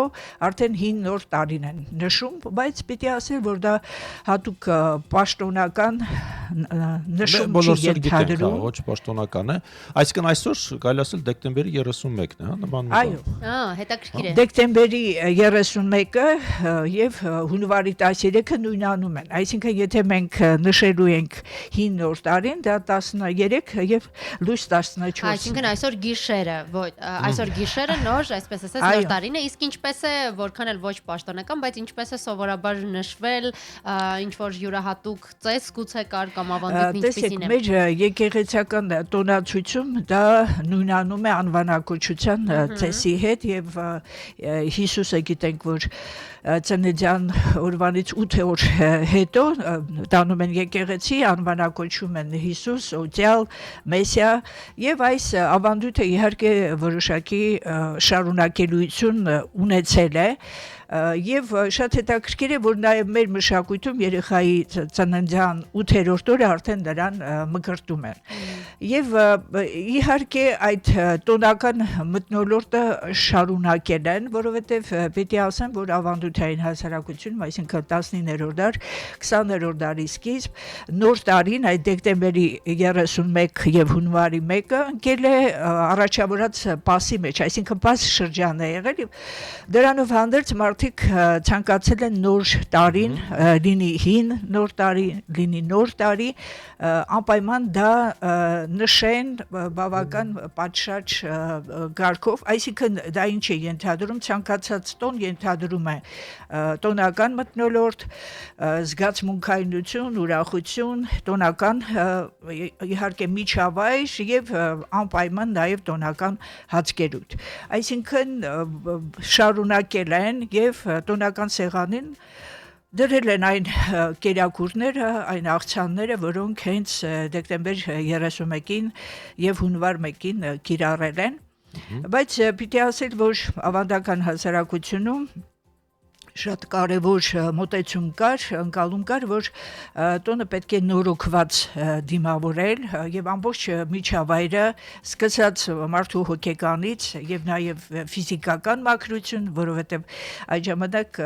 արդեն 5 նոր տարին են նշում, բայց պիտի ասել, որ դա հատուկ պաշտոնական նշում չի ենթադրում։ Ոչ պաշտոնական է, այսինքն այսօր կարելի ասել դեկտեմբերի 31-ն է, հա, նման։ Այո, հետաքրքիր է։ Դեկտեմբերի 31-ը եւ հունվարի 13-ը նույնանում են, այսինքն եթե մենք նշելու ենք 5 նոր տարին, դա 13 եւ լույս 14։ Այսինքն այսօր գիշերը նոր, այսպես ասած, նոր տարին է, իսկ ինչպես է, որքան էլ ոչ պաշտոնական, բայց ինչպես է սովորաբար նշվել, ինչ որ յուրահատուկ ծես գուցե կար կամ ավանդույթն ինչպիսին է։ Տեսեք, մեր եկեղեցական տոնացույցում դա նույնանում է անվանակոչության ծեսի հետ եւ Հիսուսը գիտենք, որ ծննդյան օրվանից 8 օր հետո տանում են եկեղեցի, անվանակոչում են Հիսուս, Օծյալ, Մեսիա եւ այս ավանդույթը իհարկե որոշակի շարունակելիություն ունեցել է եւ շատ հետաքրքիր է, որ նաեւ մեր մշակույթում երեխայի ծննդյան 8-րդ օրը արդեն դրան մկրտում են։ Եվ իհարկե այդ տոնական մթնոլորտը շարունակել են, որովհետեւ պետք է ասեմ, որ ավանդութային հասարակությունում, այսինքն 19-րդ դար, 20-րդ դարի սկիզբ, նոր տարին այդ դեկտեմբերի 31 եւ հունվարի 1-ը ընկել է առաջավորած պասի մեջ, այսինքն պաս շրջան է եղել եւ դրանով հանդերձ մարդիկ ցանկացել են նոր տարին լինի հին նոր տարի, լինի նոր տարի, անպայման դա նշեն բավական պատշաճ գարկով, այսինքն դա ինչ է ենթադրում, ցանկացած տոն ենթադրում է տոնական մթնոլորտ, զգացմունքայնություն, ուրախություն, տոնական իհարկե միջավայր եւ անպայման նաեւ տոնական հացկերույթ։ Այսինքն շարունակել են եւ տոնական սեղանին դրել են այն կերակուրները, այն աղցանները, որոնք հենց դեկտեմբեր 31-ին եւ հունվար 1-ին կիրառել են, բայց պիտի ասել, որ ավանդական հասարակությունում շատ կարևոր մոտեցում կար, ընկալում կար, որ տոնը պետք է նորոգված դիմավորել եւ ամբողջ միջավայրը սկսած մարդու հոգեկանից եւ նաեւ ֆիզիկական մաքրություն, որովհետեւ այդ ժամանակ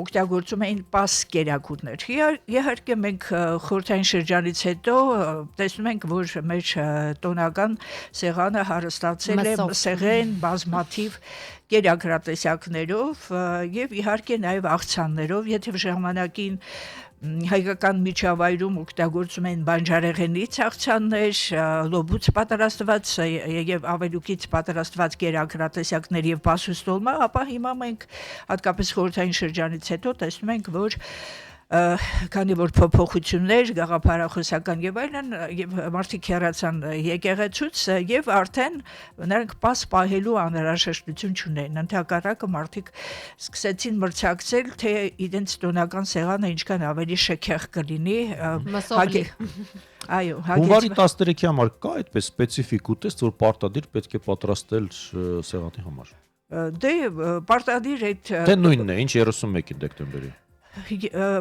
օգտագործում էին պաս կերակուրներ։ Իհարկե մենք խորհրդային շրջանից հետո տեսնում ենք, որ մեր տոնական սեղանը հարստացել է սեղեն բազմաթիվ կերակրատեսակներով եւ իհարկե նաեւ աղցաններով, եթե ժամանակին հայկական միջավայրում օգտագործում են բանջարեղենից աղցաններ, լոբուց պատրաստված եւ ավելուկից պատրաստված կերակրատեսակներ եւ պասուստոլմա, ապա հիմա մենք հատկապես խորհրդային շրջանից հետո տեսնում ենք, որ քանի որ փոփոխություններ գաղափարախոսական եւ այլն եւ մարդիկ հեռացան եկեղեցուց եւ արդեն նրանք պաս պահելու անհրաժեշտություն չունեն, ընդհակառակը մարդիկ սկսեցին մրցակցել, թե իրենց տոնական սեղանը ինչքան ավելի շքեղ կլինի, այո, հունվարի 13-ի համար կա այդպես սպეციფიկ ուտեստ, որ պարտադիր պետք է պատրաստել սեղանի համար։ Դե պարտադիր այդ Դե նույնն է, ինչ 31-ին դեկտեմբերի։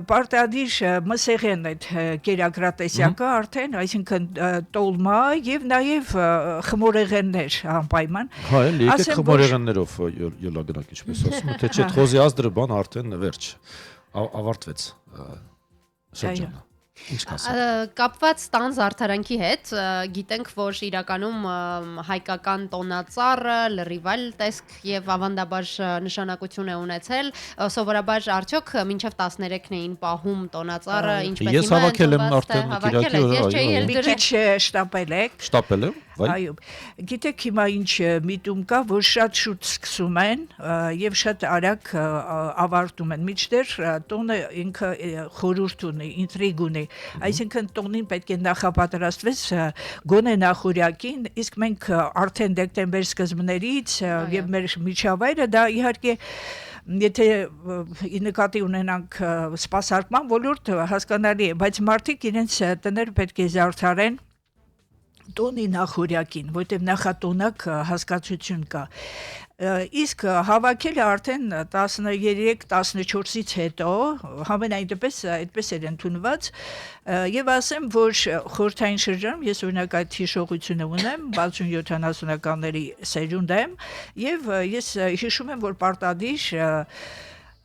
Պարտադիր մսեղեն այդ կերակրատեսակը արդեն, այսինքն տոլմա եւ նաեւ խմորեղեններ անպայման։ Հա, էլի եկեք խմորեղեններով ելագնանք, ինչպես ասում են, թե չէ խոզի ազդրը բան արդեն վերջ ավարտվեց շրջանը։ Ինչ կասեմ։ Կապված տան զարդարանքի հետ, գիտենք, որ իրականում հայկական տոնածառը լրիվ այլ տեսք եւ ավանդաբար նշանակություն է ունեցել, սովորաբար արդյոք մինչեւ 13-ն էին պահում տոնածառը, ինչպես Ես հավաքել եմ արդեն Կիրակի օրը, մի քիչ շտապել եք։ Շտապել եմ, այո։ Գիտեք հիմա ինչ միտում կա, որ շատ շուտ սկսում են եւ շատ արագ ավարտում են, մինչդեռ տոնը ինքը խորհուրդ ունի, ինտրիգ ունի, այսինքն տոնին պետք է նախապատրաստվես գոնե նախորյակին, իսկ մենք արդեն դեկտեմբեր սկզբներից եւ մեր միջավայրը դա իհարկե եթե նկատի ունենանք սպասարկման ոլորտը հասկանալի է, բայց մարդիկ իրենց տները պետք է զարդարեն տոնի նախորյակին, որտեղ նախատոնակ հասկացություն կա։ Իսկ հավաքելը արդեն 13-14-ից հետո համենայն դեպս այդպես էր ընդունված եւ ասեմ, որ խորհրդային շրջանում ես օրինակ այդ հիշողությունը ունեմ 60-70-ականների սերունդ եմ եւ ես հիշում եմ, որ պարտադիր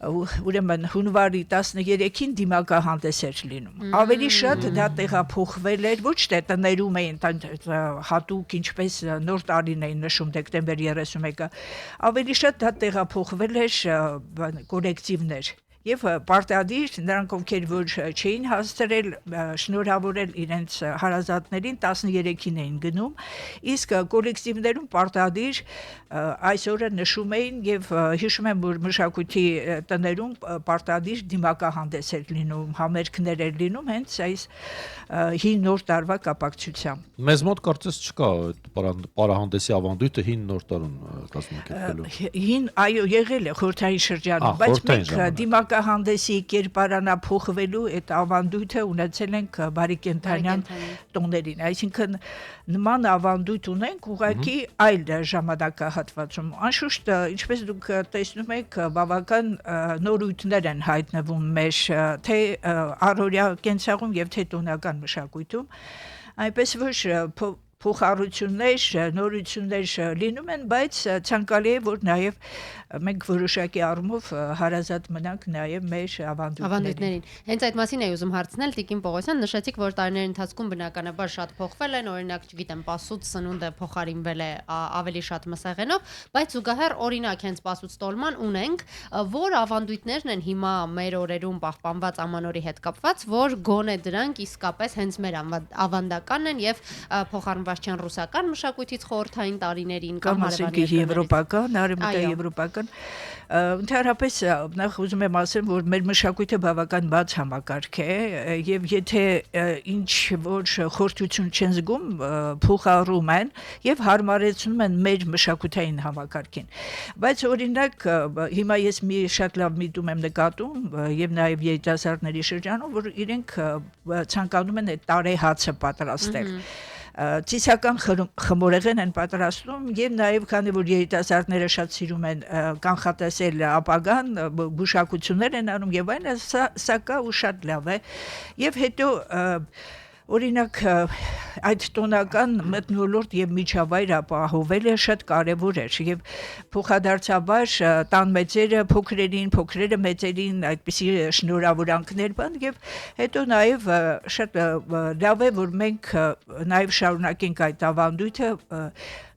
ուրեմն հունվարի 13-ին դիմակահանդես էր լինում։ Ավելի շատ դա տեղափոխվել էր, ոչ թե տներում էին հատուկ ինչպես նոր տարին էին նշում դեկտեմբեր 31-ը, ավելի շատ դա տեղափոխվել էր կոլեկտիվներ։ Եվ պարտադիր նրանք ովքեր որ չէին հասցրել շնորհավորել իրենց հարազատներին 13-ին էին գնում, իսկ կոլեկտիվներում պարտադիր այս օրը նշում էին եւ հիշում եմ, որ մշակույթի տներում պարտադիր դիմակահանդես էր լինում, համերգներ էր լինում հենց այս հին նոր տարվա կապակցությամբ։ Մեզ մոտ կարծես չկա պարահանդեսի ավանդույթը հին նոր տարուն կազմակերպելու։ Հին այո եղել է խորհրդային շրջանում, բայց մենք դիմակահանդեսի կերպարանափոխվելու այդ ավանդույթը ունեցել ենք Բարիկենթանյան տոներին, այսինքն նման ավանդույթ ունենք ուղղակի այլ ժամանակահատվածում։ Անշուշտ, ինչպես դուք տեսնում եք, բավական նորույթներ են հայտնվում մեր թե առօրյա կենցաղում եւ թե տոնական մշակույթում, այնպես որ փոխառություններ, նորություններ լինում են, բայց ցանկալի է, որ նաև մենք որոշակի առումով հարազատ մնանք նաև մեր ավանդույթներին։ Հենց այդ մասին էի ուզում հարցնել, Տիկին Պողոսյան, նշեցիք, որ տարիների ընթացքում բնականաբար շատ փոխվել են, օրինակ, չգիտեմ, պասուց սնունդը փոխարինվել է ավելի շատ մսեղենով, բայց զուգահեռ օրինակ հենց պասուց տոլման ունենք, որ ավանդույթներն են հիմա մեր օրերում պահպանված ամանորի հետ կապված, որ գոնե դրանք իսկապես հենց մեր ավանդականն են եւ փոխարինված չեն ռուսական մշակույթից խորհրդային տարիներին կամ եվրոպական, արևմտաեվրոպական Ընդհանրապես նախ ուզում եմ ասեմ, որ մեր մշակույթը բավական բաց համակարգ է եւ եթե ինչ որ խորհրդություն չեն զգում, փոխառում են եւ հարմարեցնում են մեր մշակութային համակարգին։ Բայց օրինակ հիմա ես մի շատ լավ միտում եմ նկատում եւ նաեւ երիտասարդների շրջանում, որ իրենք ցանկանում են այդ տարեհացը պատրաստել։ Ծիսական խմորեղեն են պատրաստում եւ նաեւ քանի որ երիտասարդները շատ սիրում են կանխատեսել ապագան, գուշակություններ են անում եւ այն սա կա ու շատ լավ է եւ հետո օրինակ այդ տոնական մթնոլորտ եւ միջավայր ապահովելը շատ կարեւոր է եւ փոխադարձաբար տան մեծերը փոքրերը մեծերին այդպիսի շնորհավորանքներ բան եւ հետո նաեւ շատ լավ է որ մենք նաեւ շարունակենք այդ ավանդույթը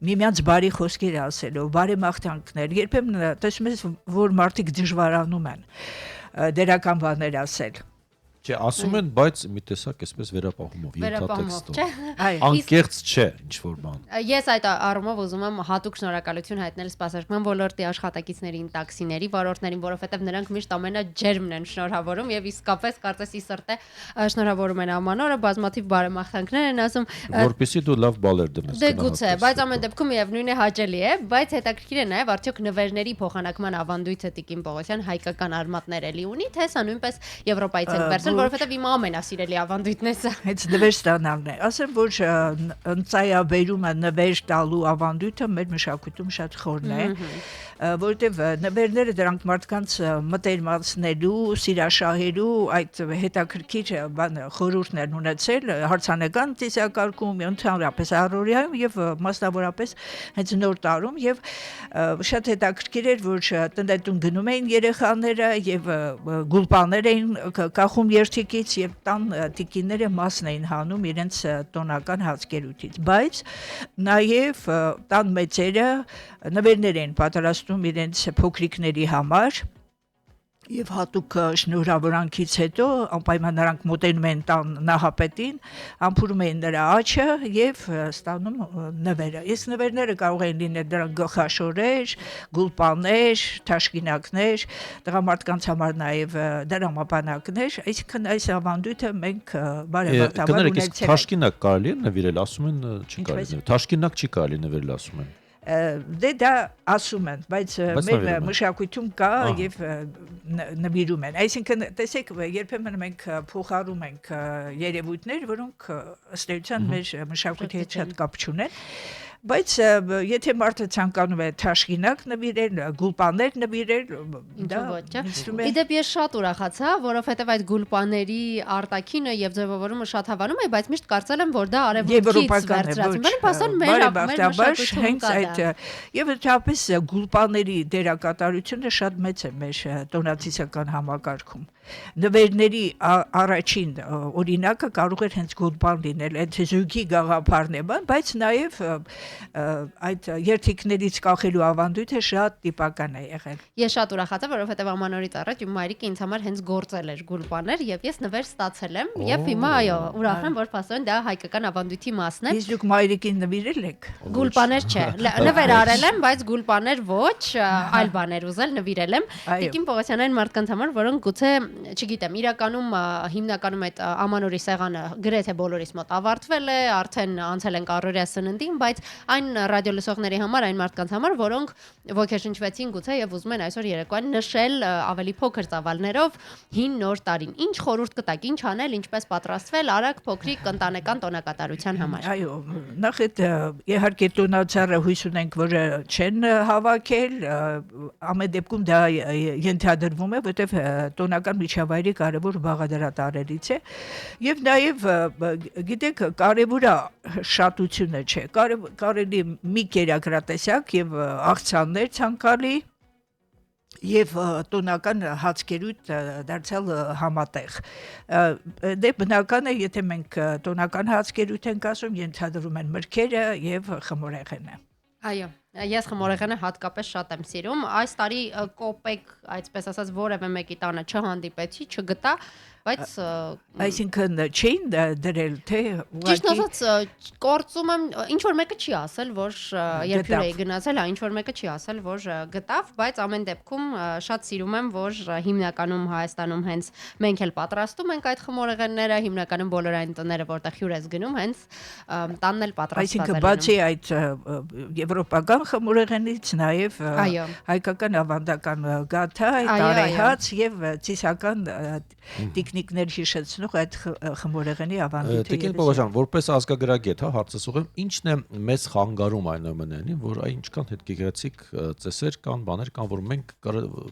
միմյանց բարի խոսքեր ասելով, բարեմաղթանքներ, երբեմն տեսնում ես որ մարդիկ դժվարանում են դերական բաներ ասել Չէ, ասում են, բայց մի տեսակ այսպես վերապահումով, ենթատեքստով։ Անկեղծ չէ, ինչ որ բան։ Ես այդ առումով ուզում եմ հատուկ շնորհակալություն հայտնել սպասարկման ոլորտի աշխատակիցներին, տաքսիների վարորդներին, որովհետև նրանք միշտ ամենաջերմն են շնորհավորում եւ իսկապես կարծես ի սրտե շնորհավորում են ամանորը, բազմաթիվ բարեմաղթանքներ են ասում, որպեսզի դու լավ բալեր դնես։ Դե գուցե, բայց ամեն դեպքում միևնույն է հաճելի է, բայց հետաքրքիր է նաեւ արդյոք նվերների փոխանակման ավանդույթը Տիկին Պողոսյան հայկական արմատներ էլի ունի, թե սա նույնպես Եվրոպայից են վերցել որովհետև իմ ամենասիրելի ավանդույթն է սա։ Հենց նվեր ստանալն է։ Ասեմ, որ ընծայաբերումը նվեր տալու ավանդույթը մեր մշակույթում շատ խորն է, որովհետև նվերները դրանք մարդկանց մտերմացնելու, սիրաշահելու այդ հետաքրքիր խորհուրդն են ունեցել հարցանեկան ծիսակարգում, ընդհանրապես առօրյայում եւ մասնավորապես հենց նոր տարում եւ շատ հետաքրքիր էր, որ տնտուն գնում էին երեխաները եւ գուլպաներ էին կախում երթիկից եւ տան տիկիները մասն էին հանում իրենց տոնական հացկերուտից, բայց նաեւ տան մեծերը նվերներ են պատրաստում իրենց փոքրիկների համար Եվ հատուկ շնորհավորանքից հետո անպայման նրանք մոտենում են տան նահապետին, համբուրում են նրա աչքը եւ ստանում նվերը։ Այս նվերները կարող են լինել դրանք գլխաշորեր, գուլպաներ, թաշկինակներ, տղամարդկանց համար նաեւ դրամապանակներ, այսինքն այս ավանդույթը մենք բարեբախտաբար ունեցել ենք։ Թաշկինակ կարելի է նվիրել, ասում են չի կարելի։ Թաշկինակ չի կարելի նվիրել, ասում են։ Դե դա ասում են, բայց մեր մշակույթում կա եւ նվիրում են։ Այսինքն, տեսեք, երբեմն մենք փոխարում ենք երևույթներ, որոնք ըստ էության մեր մշակույթի հետ շատ կապ չունեն։ Բայց եթե մարդը ցանկանում է թաշկինակ նվիրել, գուլպաներ նվիրել, դա ինձ Իդեպ ես շատ ուրախացա, որովհետև այդ գուլպաների արտաքինը եւ ձևավորումը շատ հավանում է, բայց միշտ կարծել եմ, որ դա արևմուտքից վերցրած է։ Հենց այդ եւ ընդհանրապես գուլպաների դերակատարությունը շատ մեծ է մեր տոնացիական համակարգում։ Նվերների առաջին օրինակը կարող էր հենց գուլպան լինել, այդ զույգի գաղափարն է, բայց նաև այդ երթիկներից կախելու ավանդույթը շատ տիպական է եղել։ Ես շատ ուրախացա, որովհետև ամանորից առաջ իմ մայրիկը ինձ համար հենց գործել էր գուլպաներ եւ ես նվեր ստացել եմ եւ հիմա այո, ուրախ եմ, որ փաստորեն դա հայկական ավանդույթի մասն է։ Իսկ դուք մայրիկին նվիրել եք։ Գուլպաներ չէ, նվեր արել եմ, բայց գուլպաներ ոչ, այլ բաներ ուզել նվիրել եմ։ Տիկին Պողոսյանային մարդկանց համար, որոնք գուցե չգիտեմ, իրականում հիմնականում այդ ամանորի սեղանը գրեթե բոլորիս մոտ ավարտվել է, արդեն անցել են առօրյա սննդին, բայց այն ռադիոլսողների համար, այն մարդկանց համար, որոնք ոգեշնչվեցին գուցե եւ ուզում են այսօր երեկոյան նշել ավելի փոքր ծավալներով հին նոր տարին։ Ինչ խորհուրդ կտաք, ինչ անել, ինչպես պատրաստվել արագ փոքրիկ ընտանեկան տոնակատարության համար։ Այո, նախ այդ իհարկե տոնացարը հույս ունենք, որ չեն հավաքել, ամեն դեպքում դա ենթադրվում է, որտեղ տոնական միջավայրի կարևոր բաղադրատարերից է եւ նաեւ գիտեք կարևորը շատությունը չէ, կարելի մի կերակրատեսակ եւ աղցաններ ցանկալի եւ տոնական հացկերույթ դարձյալ համատեղ։ Դե բնական է, եթե մենք տոնական հացկերույթ ենք ասում, ենթադրում են մրգերը եւ խմորեղենը։ Այո, ես խմորեղենը հատկապես շատ եմ սիրում։ Այս տարի կոպեկ, այսպես ասած, որևէ մեկի տանը չհանդիպեցի, չգտա, բայց այսինքն չէին դրել թե ճիշտ ասած կորցում եմ, ինչ որ մեկը չի ասել, որ երբ հյուր էի գնացել, ինչ որ մեկը չի ասել, որ գտավ, բայց ամեն դեպքում շատ սիրում եմ, որ հիմնականում Հայաստանում հենց մենք էլ պատրաստում ենք այդ խմորեղենները, հիմնականում բոլոր այն տները, որտեղ հյուր ես գնում, հենց տանն էլ պատրաստված է։ Այսինքն բացի այդ եվրոպական խմորեղենից նաև հայկական ավանդական գաթա, տարեհաց եւ ծիսական տիկնիկներ հիշեցնող այդ խմորեղենի ավանդույթը։ Տիկին Պողոսյան, որպես ազգագրագետ, հարցս ուղղեմ, ինչն է մեզ խանգարում այնուամենայնիվ, որ այնքան հետգեղեցիկ ծեսեր կան, բաներ կան, որ մենք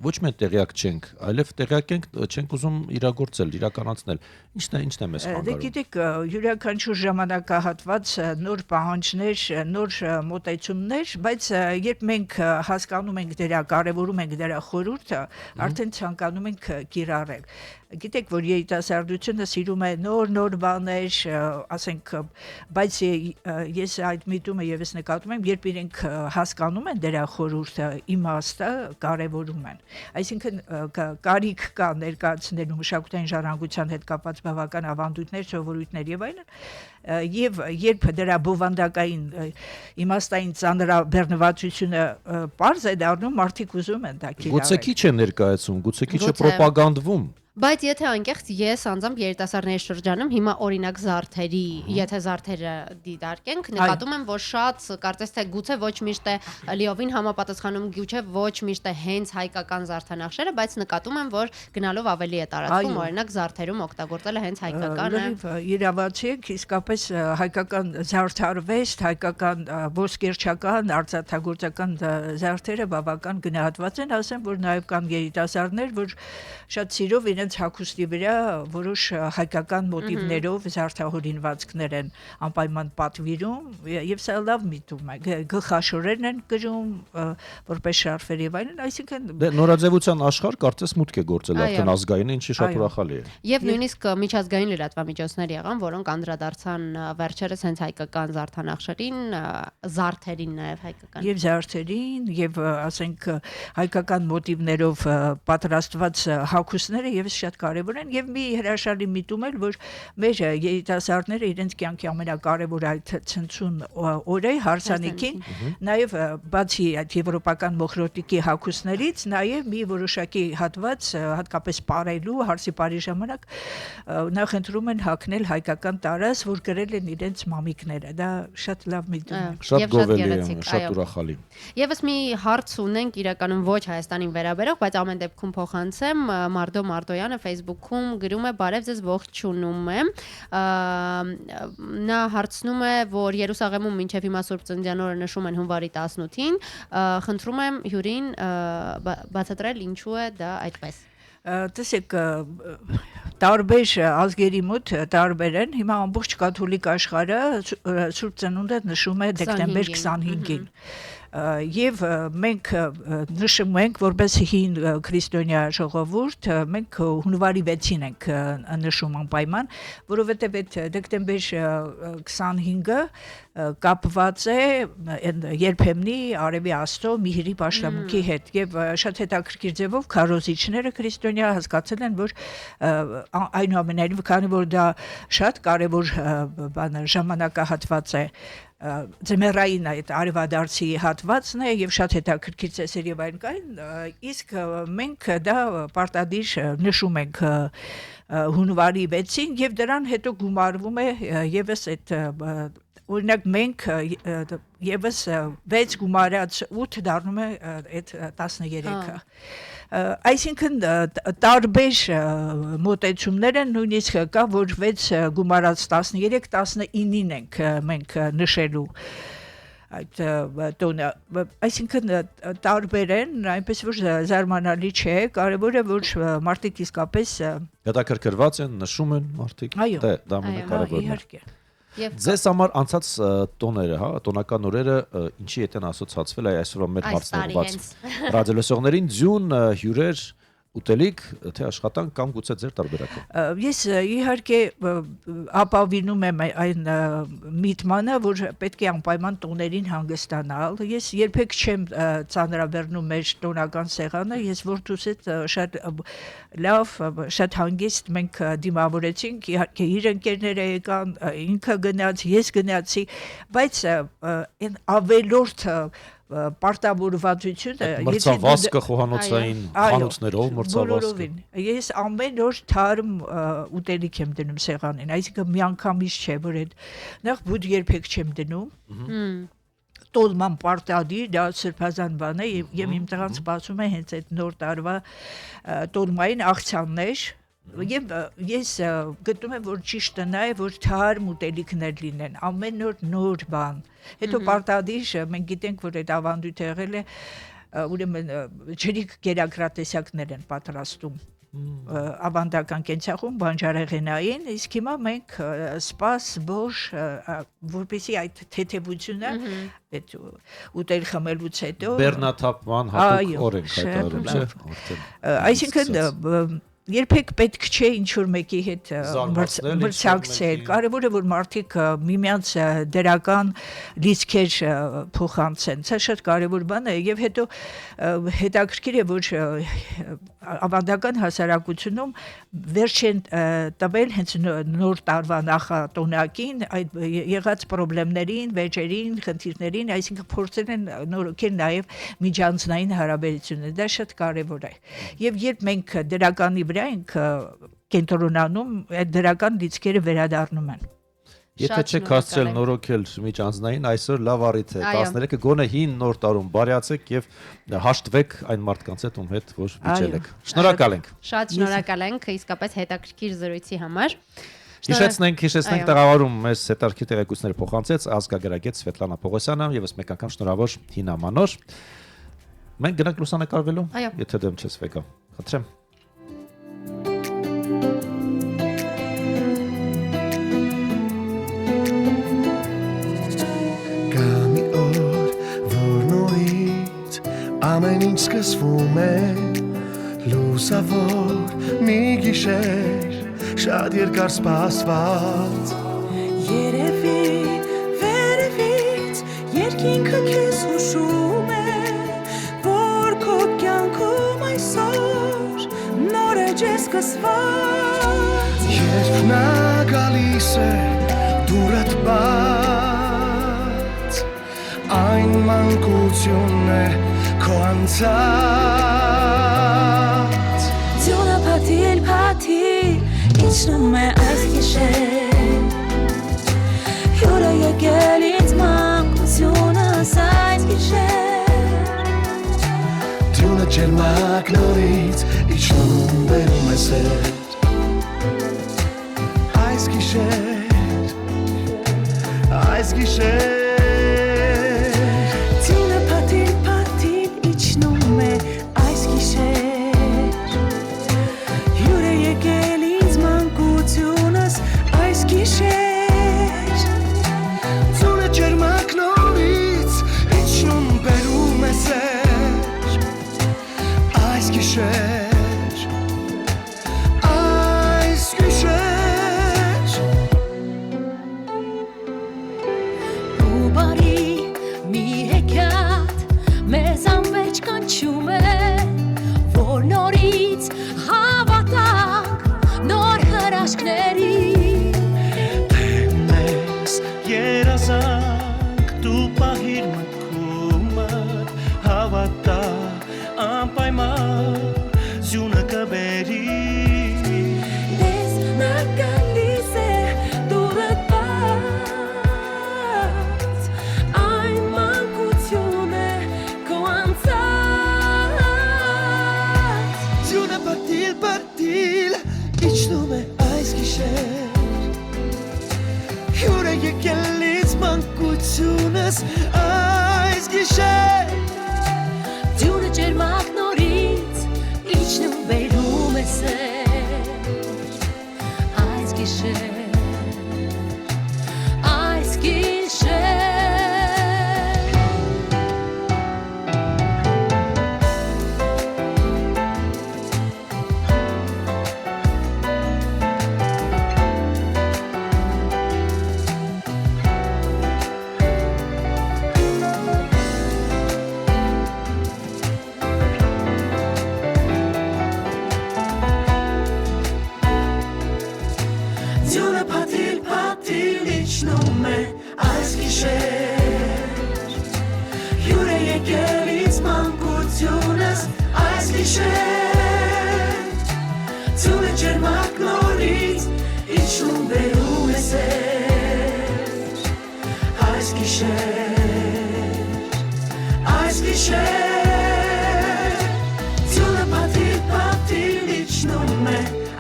ոչ միայն տեղյակ չենք, այլև տեղյակ չենք ուզում իրագործել, իրականացնել։ Ինչն է մեզ խանգարում։ Դե գիտեք, յուրաքանչյուր ժամանակահատված նոր պահանջներ, նոր մոտեցումներ, բայց երբ մենք հասկանում ենք դրա, կարևորում ենք դրա խորհուրդը, արդեն ցանկանում ենք կիրառել։ Գիտեք, որ երիտասարդությունը սիրում է նոր բաներ, ասենք, բայց ես այդ միտումը եւս նկատում եմ, երբ իրենք հասկանում են դրա խորհուրդը, իմաստը կարևորում են։ Այսինքն կարիք կա ներկայացնելու մշակութային ժառանգության հետ կապված բավական ավանդույթներ, սովորույթներ եւ այլն, եւ երբ դրա բովանդակային իմաստային ծանրաբեռնվածությունը պարզ է դառնում, մարդիկ ուզում են դա կիրառել։ Գուցե քիչ է ներկայացում, գուցե քիչ է պրոպագանդվում։ Բայց եթե անկեղծ ես անձամբ երիտասարդների շրջանում հիմա օրինակ զարդերի, եթե զարդերը դիտարկենք, նկատում եմ, որ շատ կարծես թե գուցե ոչ միշտ է լիովին համապատասխանում գուցե ոչ միշտ է հենց հայկական զարդանախշերը, բայց նկատում եմ, որ գնալով ավելի է տարածվում, օրինակ զարդերում օգտագործելը հենց հայկականը։ Իրավացի եք, իսկապես հայկական զարդարվեստ, հայկական ոսկերչական, արծաթագործական զարդերը բավական գնահատված են, ասեմ, որ նաև կան երիտասարդներ, որ շատ սիրով իրենց հագուստի վրա որոշ հայկական մոտիվներով զարդահորինվածքներ են անպայման պատվիրում եւ սա լավ միտում է, գլխաշորերն են գրում որպես շարֆեր եւ այլն, այսինքն դե նորաձևության աշխարհ կարծես մուտք է գործել արդեն ազգային, ինչի շատ ուրախալի է։ Եվ նույնիսկ միջազգային լրատվամիջոցներ եղան, որոնք անդրադարձան վերջերս հենց հայկական զարդանախշերին, զարդերին նաեւ հայկական։ Եվ զարդերին եւ ասենք հայկական մոտիվներով պատրաստված հագուստները եւս էս շատ կարևոր են եւ մի հրաշալի միտում էլ որ մեր երիտասարդները իրենց կյանքի ամենակարևոր այդ ցնցուն օրը հարսանիքին նաեւ բացի այդ եվրոպական մոխրոտիկի հագուստներից նաեւ մի որոշակի հատված հատկապես ապարելու հարսի բարի ժամանակ նախընտրում են հագնել հայկական տարազ որ գրել են իրենց մամիկները դա շատ լավ միտում է շատ գովելի է շատ ուրախալի Եվս մի հարց ունենք իրականում ոչ Հայաստանին վերաբերող, բայց ամեն դեպքում փոխանցեմ Մարդո Մարդոյանը Facebook-ում գրում է բարև ձեզ ողջունում եմ։ Նա հարցնում է, որ Երուսաղեմում մինչև հիմա Սուրբ Ծննդյան օրը նշում են հունվարի 18-ին, խնդրում եմ հյուրին բացատրել ինչու է դա այդպես։ Տեսեք տարբեր ազգերի մոտ տարբեր են հիմա ամբողջ կաթոլիկ աշխարհը Սուրբ Ծնունդը նշում է դեկտեմբեր 25-ին Եվ մենք նշում ենք որպես հին քրիստոնյա ժողովուրդ մենք հունվարի 6-ին ենք նշում անպայման որովհետև այդ դեկտեմբեր 25-ը կապված է երբեմնի արևի աստծո Միհրի պաշտամունքի հետ եւ շատ հետաքրքիր ձևով քարոզիչները քրիստոնյա հասկացել են որ այնուամենայնիվ քանի որ դա շատ կարեւոր ժամանակահատված է Ձմեռային այդ արևադարձի հատվածն է եւ շատ հետաքրքիր ծեսեր եւ այն կային իսկ մենք դա պարտադիր նշում ենք հունվարի 6-ին եւ դրան հետո գումարվում է եւս այդ օրինակ մենք եւս 6 գումարած 8 դառնում է այդ 13-ը Այսինքն տարբեր մոտեցումներ են նույնիսկ կա որ 6 գումարած 13 19-ին ենք մենք նշելու այդ տոնը այսինքն տարբեր են այնպես որ զարմանալի չէ կարևոր է որ մարդիկ իսկապես հետաքրքրված են նշում են մարդիկ դա ամենակարևորն է Ձեզ համար անցած տոները, հա, տոնական օրերը ինչի հետ են ասոցացվել այսօրվա մեր հարցնողված ռադիոլսողներին ձյուն հյուրեր ուտելիք թե աշխատանք կամ գուցե ձեր տարբերակը Ես իհարկե ապավինում եմ այն միտմանը որ պետք է անպայման տոներին հանգստանալ ես երբեք չեմ ծանրաբեռնում մեր տոնական սեղանը ես որտուս հետ շատ լավ շատ հանգիստ մենք դիմավորեցինք իհարկե իր ընկերները եկան ինքը գնաց ես գնացի բայց այն ավելորդ պարտավորվածությունը մրցավազքը խոհանոցային խանութներով մրցավազքը ես ամեն օր թարմ ուտելիք եմ դնում սեղանին այսինքն միանգամից չէ որ այդ նախ բուդ երբեք չեմ դնում տոլման պարտադիր դա սրբազան բան է եւ իմ տղան սպասում է հենց այդ նոր տարվա տոլմային աղցաններ Եվ ես գտնում եմ, որ ճիշտը նա է, որ թարմ ուտելիքներ լինեն, ամեն օր նոր բան։ Հետո պարտադիր մենք գիտենք, որ այդ ավանդույթը եղել է, ուրեմն ջրիկ գերակրատեսակներ են պատրաստում ավանդական կենցաղում բանջարեղենային, իսկ հիմա մենք սպաս բոշ, որպեսզի այդ թեթևությունը այդ ուտել խմելուց հետո բեռնաթափման հատուկ օր ենք հայտարարում, չէ՞։ Այսինքն Երբեք պետք չէ ինչ-որ մեկի հետ մրցակցել, կարևոր է որ մարդիկ միմյանց դրական լիցքեր փոխանցեն, սա շատ կարևոր բան է եւ հետո հետաքրքիր է որ ավանդական հասարակությունում վերջ են տվել հենց նոր տարվա նախատոնակին այդ եղած խնդիրներին, վեճերին, խնդիրներին, այսինքն փորձել են նորոգել նաեւ միջանձնային հարաբերությունները, դա շատ կարևոր է եւ երբ մենք դրականի վրա ենք կենտրոնանում այդ դրական լիցքերը վերադառնում են Եթե չեք հասցրել նորոգել միջանձնային, այսօր լավ առիթ է 13-ը գոնե հին նոր տարում բարյացեք եւ հաշտվեք այն մարդկանց հետ, ում հետ որ վիճել եք։ Շնորհակալ ենք։ Շատ շնորհակալ ենք իսկապես հետաքրքիր զրույցի համար։ Հիշեցնենք տաղավարում մեզ հետաքրքիր տեղեկություններ փոխանցեց ազգագրագետ Սվետլանա Պողոսյանը եւս մեկ անգամ շնորհավոր Հինա Մանոր։ Մենք գնանք լուսանկարվելու, եթե դեմ չես վեկա։ Խնդրեմ։ Ամեն ինչ սկսվում է լուսավոր մի գիշեր շատ երկար սպասված Երևի վերևից երկինքը քեզ հուշում է որ քո կյանքում այսօր նոր է ջես սկսված Երբ նա գալիս է դուրդ բաց Այն մանկությունն է քո անցած Ձյունը փաթիլ իջնում է այս գիշեր Հյուրը եկել ինձ մանկությունս այս գիշեր Ձյունը ջերմակ նորից իջնում բերում է սեր Այս գիշեր Այս գիշեր Ձյունը փաթիլ իջնում է այս գիշեր Հյուրը եկել ինձ մանկությունս այս գիշեր Ձյունը ջերմակ նորից իջնում բերում է սեր Այս գիշեր Այս գիշեր Ու բարի մի հեքիաթ մեզ անվերջ կանչում է Որ նորից հավատանք նոր հրաշքների Մեզ երազանք դու պահիր մտքումդ Հավատա անպայման ձյունը կբերի Դες նա գալիս է դուրդ բաց Այն մանկություն է քո անցած Ձյունը պատիլ իջնում է այս գիշեր Հյուրը եկել ինձ մանկությունս այս գիշեր Ձյունը ջերմակ նորից իջնում բերում է սեր Այս գիշեր Այս գիշեր Ձյունը փաթիլ իջնում է այս գիշեր Հյուրը եկել ինձ մանկությունս այս գիշեր Ձյունը ջերմակ նորից իջնում բերում է սեր Այս գիշեր Այս գիշեր Ձյունը փաթիլ իջնում է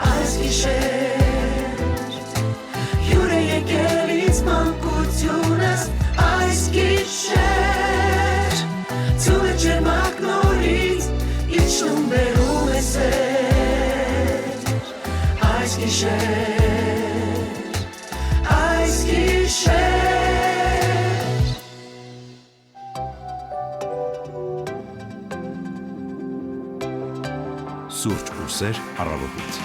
այս գիշեր Հյուրը եկել ինձ մանկությունս այս գիշեր Ձյունը ջերմակ նորից իջնում բերում է սեր Այս գիշեր Այս գիշեր Սուրճ ու սեր առավոտից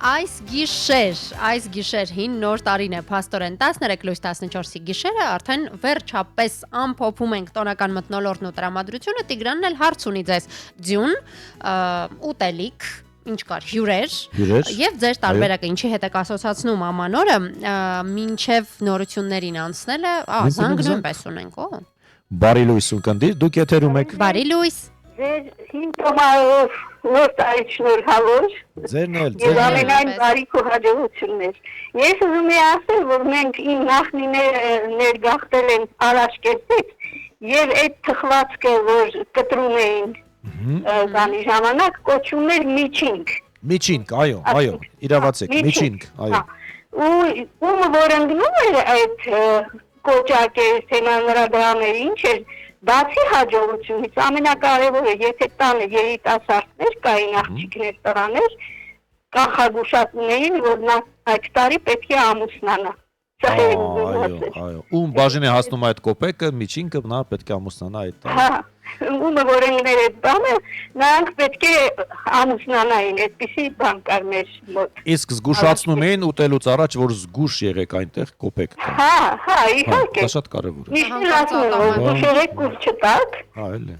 Այս գիշեր հին նոր տարին է փաստորեն 13+14-ի գիշերը արդեն վերջապես ամփոփում ենք տոնական մթնոլորտն ու տրամադրությունը Տիգրանն էլ հարց ունի ձեզ ձյուն ուտելիք ինչ կար հյուրեր եւ ձեր տարբերակը ինչի հետ եք ասոցացնում ամանորը մինչեւ նորություններին անցնելը զանգ նույնպես ունենք Բարի լույս ունկնդիր դուք եթերում եք Բարի լույս Ձեր հին տոմարով նոր տարի շնորհավոր Ձերն էլ Եվ ամենայն բարիք ու հաջողություններ Ես ուզում եմ ասել, որ մենք իմ նախնիները ներգաղթել են Արաշկերտից եւ այդ թխվածքը, որ կտրում էին Զանի ժամանակ կոչում էր Միջինք, այո, իրավացեք, միջինք, այո Ում որ ընկնում էր այդ կոճակը, նրա դրամերը ինչ էր Բացի հաջողությունից ամենակարևորը, եթե տանը երիտասարդներ կային աղջիկներ տղաներ, կանխագուշակում էին, որ նա այդ տարի պետք է ամուսնանա։ Այո, ում բաժին է հասնում այդ կոպեկը, միջինքը նա պետք է ամուսնանա այդ տարի։ Հա, ումը որ ընկներ այդ բանը, նրանք պետք է ամուսնանային, այդպիսի բան կար մեր մոտ։ Իսկ զգուշացնում էին ուտելուց առաջ, որ զգուշ եղեք այնտեղ կոպեկ կա։ Հա, իհարկե։ Դա շատ կարևոր է։ Միշտ ասում եմ, որ զգուշ եղեք, ուր չտաք։ Հա, էլի։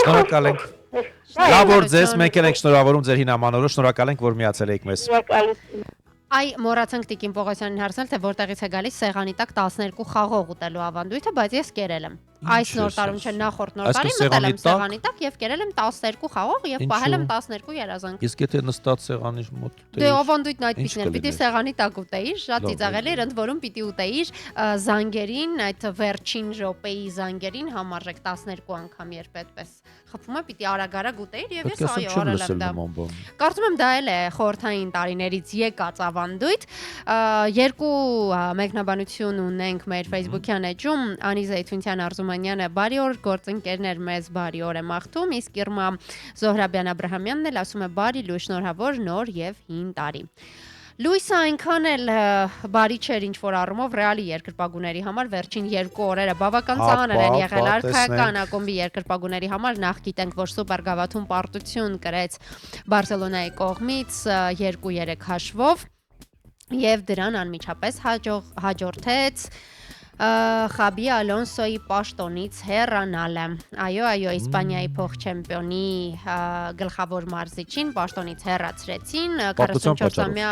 Շնորհակալ ենք։ Լավ օր ձեզ, մենք ենք շնորհավորում ձեր հին ամանորը, շնորհակալ ենք, որ միացել եք մեզ։ Այ մոռացանք Տիկին Պողոսյանին հարցնել, թե որտեղից է գալիս սեղանի տակ 12 խաղող ուտելու ավանդույթը, բայց ես կերել եմ։ Այս նոր տարում չէ, նախորդ նոր տարի մտել եմ սեղանի տակ եւ կերել եմ 12 խաղող եւ պահել եմ 12 երազանք։ Իսկ եթե նստած սեղանի մոտ դե ավանդույթն այդպիսին է, պիտի սեղանի տակ ուտեիր, շատ ծիծաղելի էր, ընդ որում պիտի ուտեիր զանգերին, այդ վերջին րոպեի զանգերին համարժեք 12 անգամ երբ այդպես խփում է, պիտի արագ-արագ ուտեիր եւ ես այո արել եմ դա։ Կարծում եմ դա էլ է խորհրդային տարիներից եկած ավանդույթ։ Երկու մեկնաբանություն ունենք մեր Facebook-յան էջում, Անի Զեյթունցյան Արզումանյանը բարի օր, գործընկերներ մեզ բարի օր է մաղթում, իսկ Իրմա Զոհրաբյան Աբրահամյանն էլ ասում է բարի լույս, շնորհավոր նոր եւ հին տարի։ Լույսը այնքան էլ բարի չէր ինչ որ առումով ռեալի երկրպագուների համար վերջին 2 օրերը բավական ծանր են եղել արքայական ակումբի երկրպագուների համար նախ գիտենք որ սուպեր գավաթում պարտություն կրեց Բարսելոնայի կողմից 2-3 հաշվով եւ դրան անմիջապես հաջորդեց Խաբի Ալոնսոյի պաշտոնից հեռանալը։ Այո, Իսպանիայի փոխչեմպիոնի գլխավոր մարզիչին պաշտոնից հեռացրեցին 44-ամյա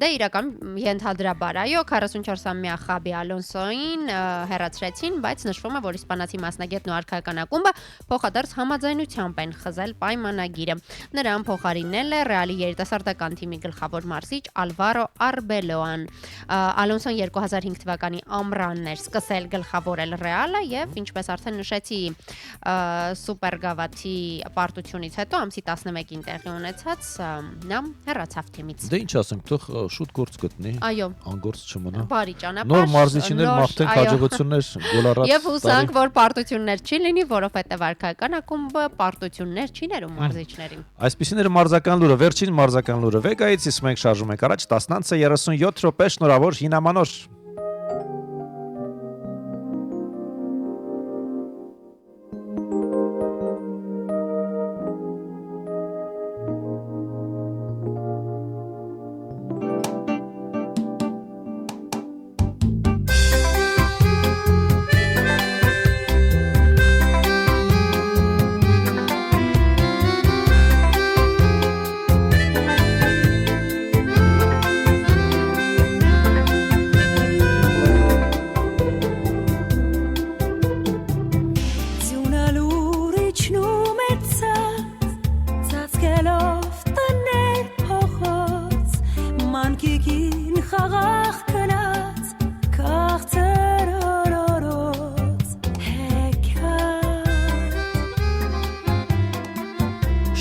դե իրական ենթադրաբար, այո, 44-ամյա Խաբի Ալոնսոյին հեռացրեցին, բայց նշվում է, որ իսպանացի մասնագետն ու արքայական ակումբը փոխադարձ համաձայնությամբ են խզել պայմանագիրը։ Նրան փոխարինել է Ռեալի երիտասարդական թիմի գլխավոր մարզիչ Ալվարո Արբելոան։ Ալոնսոն 2005 թվականի ամռանն էր սկսել գլխավորել Ռեալը եւ ինչպես արդեն նշեցի սուպեր գավաթի պարտությունից հետո ամսի 11-ին տեղի ունեցած նա հեռացավ թիմից։ Դե ինչ ասենք, թող շուտ գործ գտնի։ Այո։ Անգործ չմնա։ Բարի ճանապարհ։ Նոր մարզիչներ մաղթենք հաջողություններ գոլարած։ Եվ հուսանք, որ պարտություններ չի լինի, որովհետեւ արքայական ակումբը պարտություններ չի ներում մարզիչներին։ Այսպիսին էր մարզական լուրը, վերջին մարզական լուրը Վեգայից, իսկ մենք շարժում ենք առաջ 19:37 րոպե, շնորհավոր հին ամանոր։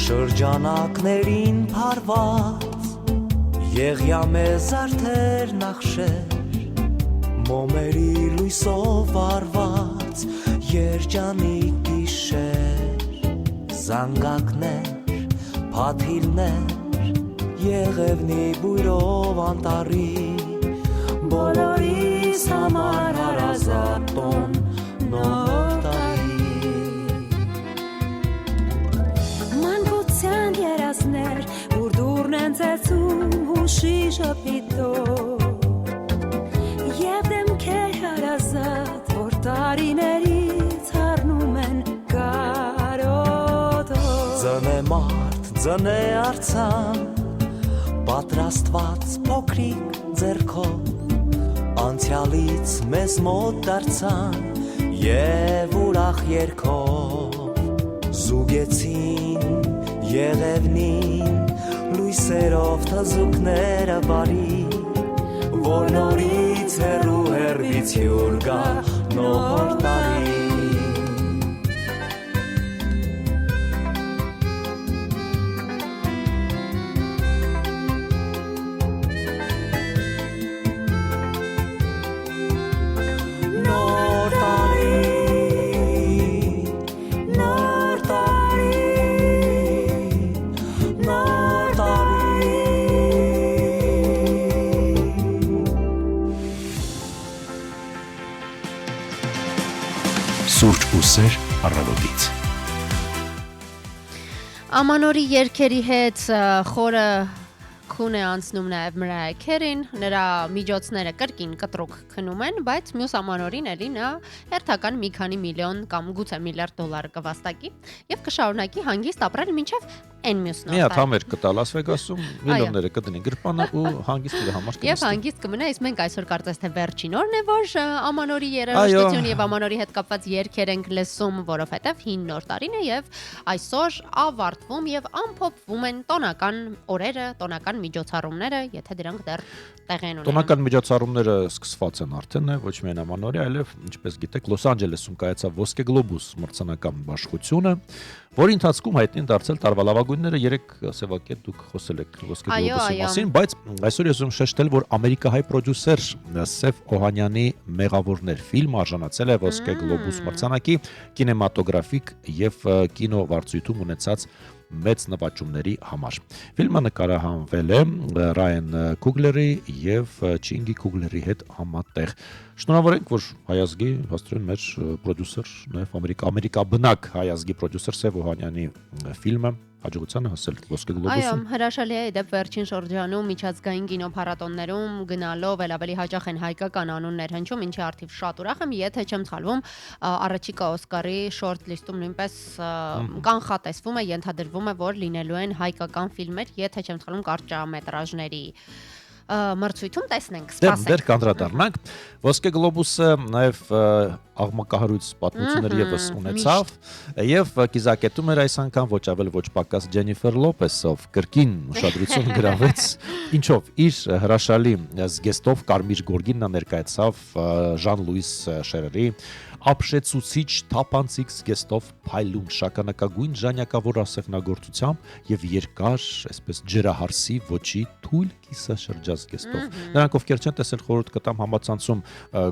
Շրջանակներին փարված եղյա մեզ արդեր նախշեր մոմերի լույսով արված երջանիկ գիշեր զանգակներ փաթիլներ եղևնի բույրով անտարի բոլորիս համար հարազատ տոն նոր տարի մանկության երազներ ուր դուրն են ծեցում հուշի շփիտով եւ դեմքեր հարազատ որ տարիներից հառնում են կարոտով ձնե մարդ ձնե արցան պատրաստված փոքրիկ ձեռքով անցյալից մեզ մոտ դարձան եւ ուրախ երգով զուգեցին եղևնին լույսերով թզուկները բարի որ նորից հեռու հեռվից հյուր գա նոր տարի Սուրճ ու սեր առավոտից։ Ամանորի երգերի հետ խորը քուն է անցնում նաև Մրայա Քերին, նրա միջոցները կրկին կտրուկ քնում են, բայց մյուս ամանորին էլի նա հերթական մի քանի միլիոն կամ գուցե միլիարդ դոլար կվաստակի եւ կշարունակի հանգիստ ապրել մինչեւ այն մյուսն Մի հատ համեր կտա Լաս Վեգասում, միլիոնները կդնի գրպանը ու հանգիստ իր համար կնստի։ Եվ հանգիստ կմնա, իսկ մենք այսօր կարծես թե վերջին օրն է, որ ամանորի երաժշտություն եւ ամանորի հետ կապված երգեր ենք լսում, որովհետեւ 5 նոր տարին է եւ այսօր ավարտվում եւ ամփոփվում են տոնական օրերը, տոնական միջոցառումները, եթե դրանք դեռ տեղի են ունենում։ Տոնական միջոցառումները սկսված են արդեն, ոչ միայն ամանորի, այլև ինչպես գիտեք, Լոս Անջելեսում կայացավ Ոսկե Գլոբուս մրցանական բաշխությունը, որի ընթացքում հայտնի են դարձել տարվա լավագույնները 3 սևակետ դուք խոսել եք Ոսկե Գլոբուսի մասին, բայց այսօր ես ուզում շեշտել, որ ամերիկահայ պրոդյուսեր Սև Օհանյանի Մեղավորներ ֆիլմը արժանացել է Ոսկե Գլոբուս մրցանակի կինեմատոգրաֆիկ եւ կինովարձույթում ունեցած մեծ նվաճումների համար։ Ֆիլմը նկարահանվել է Ռայան Կուգլերի եւ Չինգի Կուգլերի հետ համատեղ։ Շնորհավոր ենք, որ հայազգի հաստատուն մեր պրոդյուսեր, նաեւ Ամերիկա բնակ հայազգի պրոդյուսեր Սև Օհանյանի ֆիլմը հաջողության հասել Ոսկե Գլոբուսում։ Այո, հրաշալի է դեպ վերջին շրջանում միջազգային կինոփառատոններում գնալով ավելի հաճախ են հայկական անուններ հնչում, ինչի արդիվ շատ ուրախ եմ, եթե չեմ սխալվում, առաջիկա Օսկարի շորթ լիստում նույնպես կանխատեսվում է, ենթադրվում է, որ լինելու են հայկական ֆիլմեր, եթե չեմ սխալվում, կարճամետրաժների մրցույթում տեսնենք, սպասենք։ Դեռ կանդրադառնանք։ Ոսկե Գլոբուսը նաև աղմկահարույց պատմություններ եւս ունեցավ եւ կիզակետում էր այս անգամ ոչ ավել ոչ պակաս Ջենիֆեր Լոպեսով կրկին ուշադրություն գրավեց, ինչով իր հրաշալի զգեստով Կարմիր գորգինն ներկայացավ Ժան-Լուիս Շերերի ապշեցուցիչ թափանցիկ զգեստով փայլուն շագանակագույն ժանյակավոր ասեղնագործությամբ եւ երկար, այսպես ջրահարսի ոճի թույլ կիսաշրջազգեստով։ Նրանք ովքեր չեն տեսել խորհուրդ կտամ համացանցում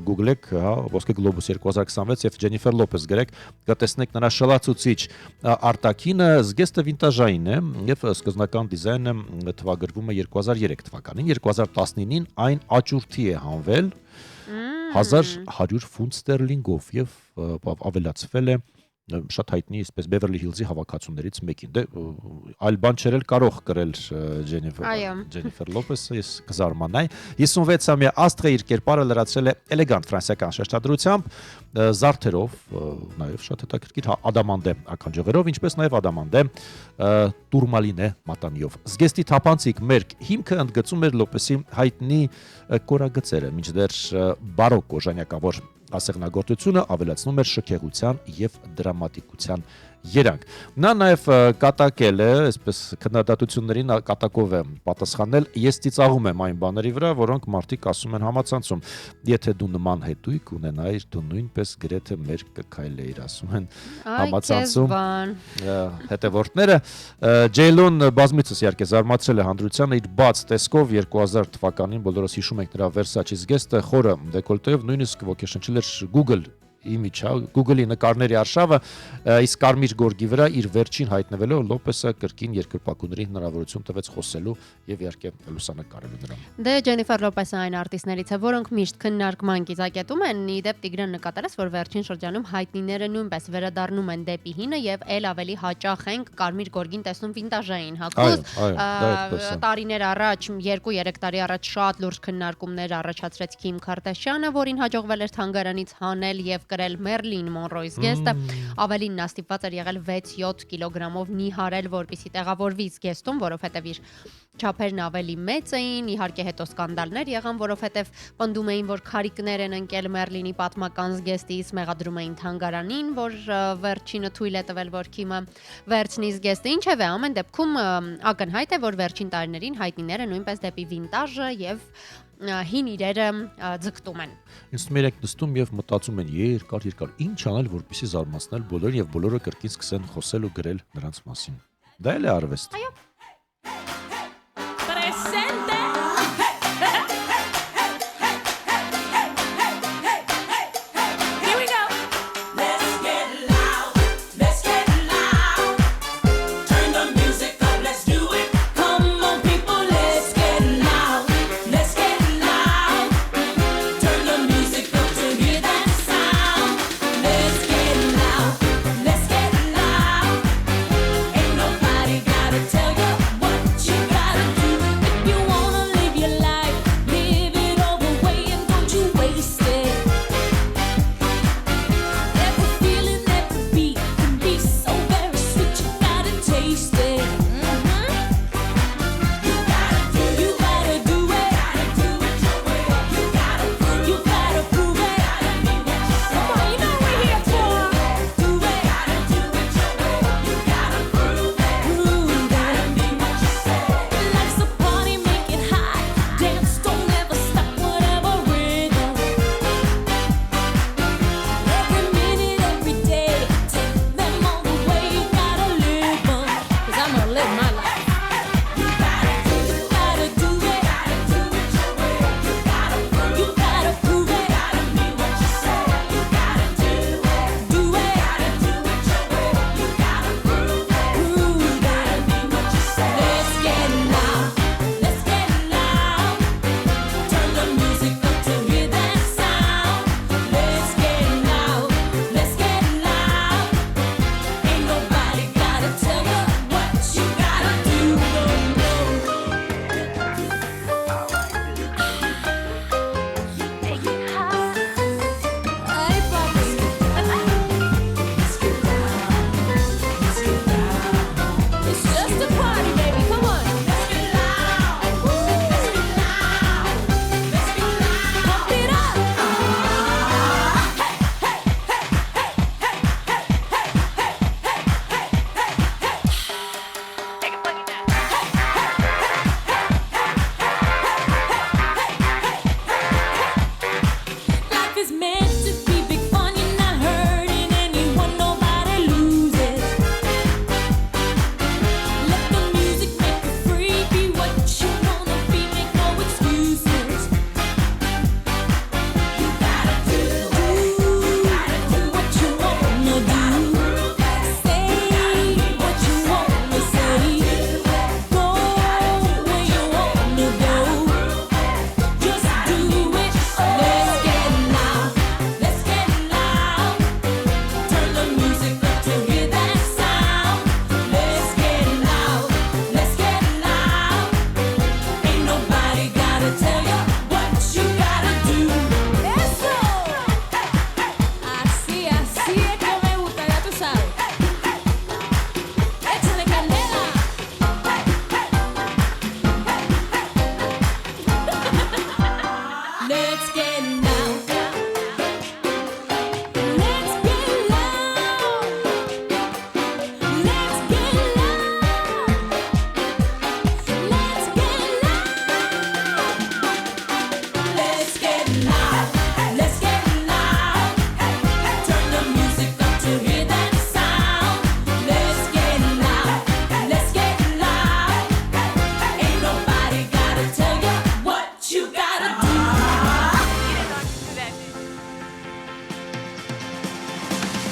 Google-եք, հա, Ոսկե Գլոբուս 2026 եւ Ջենիֆեր Լոպես գրեք, կտեսնեք նրա շլացուցիչ արտաքինը, զգեստը վինտաժային է եւ սկզբնական դիզայնը թվագրվում է 2003 թվականին, 2019-ին այն աճուրդի է հանվել 1100 ֆունտ ստերլինգով եւ ավելացվել է շատ հայտնի այսպես Բևերլի Հիլզի հավաքածուներից մեկին։ Դե այլ բան չերել կարող կրել Ջենիֆեր Լոպեսը, ես կզարմանայի։ 56-ամյա աստղը իր կերպարը լրացրել է էլեգանտ ֆրանսիական շեշտադրությամբ, զարդերով, նաև շատ հետաքրքիր ադամանդե ականջողերով, ինչպես նաև ադամանդե տուրմալինե մատանիով։ Զգեստի թափանցիկ մերկ հիմքը ընդգծում էր Լոպեսի հայտնի կորագծերը, մինչդեռ բարոկո ժանյակավոր ասեղնագործությունը ավելացնում էր շքեղության եւ դրամատիկության երանգ։ Նա նաև կատակել է, այսպես քննադատություններին կատակով է պատասխանել, ես ծիծաղում եմ այն բաների վրա, որոնք մարդիկ ասում են համացանցում։ Եթե դու նման հետույք ունենայիր, դու նույնպես գրեթե մեր կքայլեիր, ասում են համացանցում հետևորդները։ Ջեյլոն բազմիցս իհարկե զարմացրել է հանրությանը իր բաց տեսքով 2000 թվականին բոլորս հիշում ենք նրա Versace զգեստը խորը դեկոլտեով նույնիսկ ոգեշնչել էր Google image, Google-ի նկարների արշավը, իսկ Կարմիր գորգի վրա իր վերջին հայտնվելով Լոպեսը կրկին երկրպագուների հնարավորություն տվեց խոսելու եւ իհարկե լուսանկարելու նրան։ Դե Ջենիֆեր Լոպեսը այն արտիստներից է, որոնք միշտ քննարկման կիզակետում են, իդեպ Տիգրան նկատելես, որ վերջին շրջանում հայտնիները նույնպես վերադառնում են դեպի հինը եւ ել ավելի հաճախ են Կարմիր գորգին տեսնում վինտաժային հագուստ։ Տարիներ առաջ, 2-3 տարի առաջ շատ լուրջ քննարկումներ առաջացրեց Քիմ Քարդաշյանը, որին հաջողվել էր թանգարանից հանել եւ կրել Մերլին Մոնրոյի զգեստը, ավելին նա ստիպված էր եղել 6-7 կիլոգրամով նիհարել, որպեսզի տեղավորվի զգեստում, որովհետև իր չափերն ավելի մեծ էին, իհարկե հետո սկանդալներ եղան, որովհետև պնդում էին, որ քարիկներ են ընկել Մերլինի պատմական զգեստից, մեղադրում էին թանգարանին, որ վերջինը թույլ է տվել, որ Քիմը վերցնի զգեստը։ Ինչևէ, ամեն դեպքում ակնհայտ է, որ վերջին տարիներին հայտնիները նույնպես դեպի վինտաժը եւ հին իրերը ձգտում են։ Ինձ թվում է իրենք նստում եւ մտածում են երկար, ինչ անել, որպեսզի զարմացնել բոլորին եւ բոլորը կրկին սկսեն խոսել ու գրել նրանց մասին։ Դա էլ է արվեստ։ Այո։ Tell you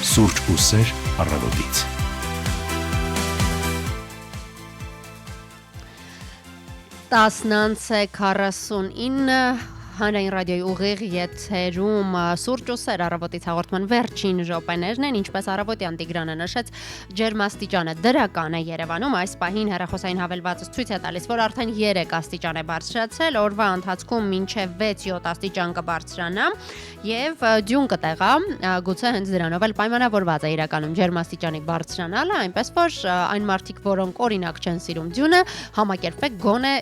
Սուրճ ու սեր առավոտից։ Տասնանց 49 Հանրային ռադիոյի ուղիղ եթերում սուրճ ու սեր առավոտից հաղորդման վերջին րոպեներն են, ինչպես առավոտյան Տիգրանը նշեց, ջերմաստիճանը դրական է Երևանում, այս պահին հեռախոսային հավելվածը ցույց է տալիս, որ արդեն 3 աստիճան է բարձրացել, օրվա ընթացքում մինչև 6-7 աստիճան կբարձրանա եւ դյուն կտեղա, գուցե հենց դրանով էլ պայմանավորված է իրականում ջերմաստիճանի բարձրանալը, այնպես որ այն մարդիկ, որոնք օրինակ չեն սիրում դյունը, համակերպեք գոնե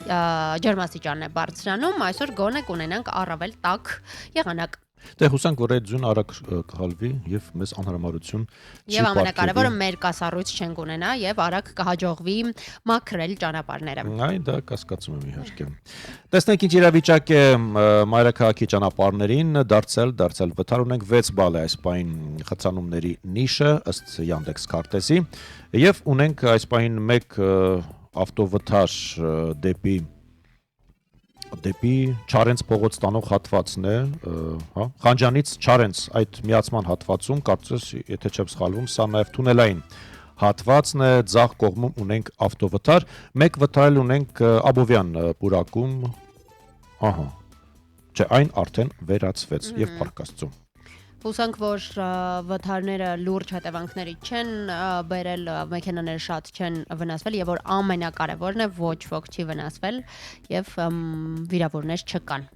ջերմաստիճանն է բարձրանում, այսօր գոնե կունենանք առավել տաք եղանակ։ Դե հուսանք, որ այդ ձյուն արագ կհալվի եւ մեզ անհրամարություն չի Եվ ամենակարևորը մեր կասառույց չենք ունենա եւ արագ կհաջողվի մաքրել ճանապարհները։ Այ դա կասկածում եմ իհարկե։ Տեսնենք ինչ իրավիճակ է մայրաքաղաքի ճանապարհներին, դարձել վթար ունենք 6 բալ է այս պահին խցանումների նիշը ըստ Yandex քարտեզի եւ ունենք այս պահին 1 ավտովթար դեպի Չարենց փողոց տանող հատվածն է, հա, Խանջանից Չարենց այդ միացման հատվածում, կարծես, եթե չեմ սխալվում, սա նաև թունելային հատվածն է, ձախ կողմում ունենք ավտովթար, 1 վթար ունենք Աբովյան պուրակում, ահա, չէ, այն արդեն վերացվեց եւ փառք Աստծո։ Հուսանք, որ վթարները լուրջ հետևանքների չեն բերել, մեքենաները շատ չեն վնասվել եւ որ ամենակարևորն է ոչ ոք չի վնասվել եւ վիրավորներ չկան։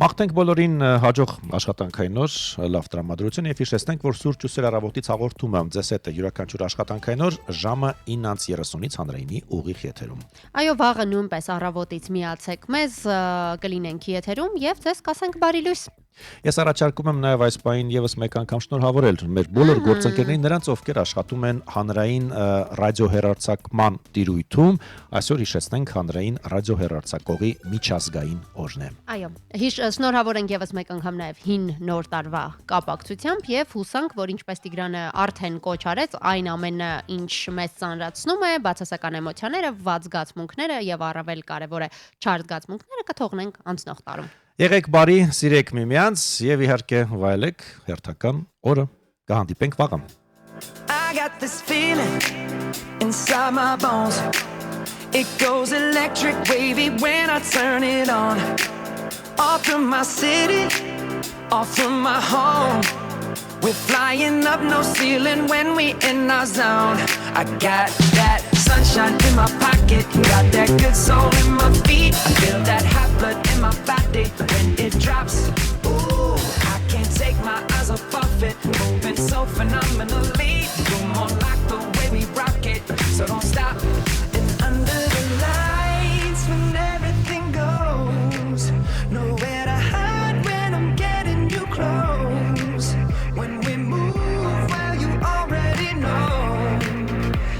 Մաղթենք բոլորին հաջող աշխատանքային օր, լավ տրամադրություն եւ հիշեցնենք, որ սուրճ ու սեր առավոտից հաղորդումը ձեզ հետ է յուրաքանչյուր աշխատանքային օր ժամը 9:30-ից հանրայինի ուղիղ եթերում։ Այո, վաղը նույնպես առավոտից միացեք մեզ, կլինենք եթերում եւ ձեզ կասենք բարի լույս։ Ես առաջարկում եմ նաև այս պահին եւս մեկ անգամ շնորհավորել մեր բոլոր գործընկերներին, նրանց ովքեր աշխատում են հանրային ռադիոհեռարձակման տիրույթում, այսօր հիշեցնենք հանրային ռադիոհեռարձակողի միջազգային օրն է։ Այո, շնորհավոր ենք եւս մեկ անգամ նաև հին նոր տարվա կապակցությամբ եւ հուսանք, որ ինչպես Տիգրանը արդեն կոչ արեց, այն ամենը, ինչ մեզ ծանրացնում է, բացասական էմոցիաները, վատ զգացմունքները եւ առավել կարեւոր է չար զգացմունքները կթողնենք անցնող տարում։ Եղեք բարի, սիրեք միմյանց եւ իհարկե վայելեք հերթական օրը։ Կհանդիպենք վաղը։ I got this feeling inside my bones. It goes electric wavy when I turn it on. Off from my city, off from my home. We're flying up no ceiling when we in our zone. I got that sunshine in my pocket, got that good soul in my feet. I feel that hot blood in my body when it drops. Ooh, I can't take my eyes off of it, moving so phenomenally. You're more like the way we rock it, so don't stop. And under the lights when everything goes, nowhere to hide when I'm getting you close. When we move, well you already know.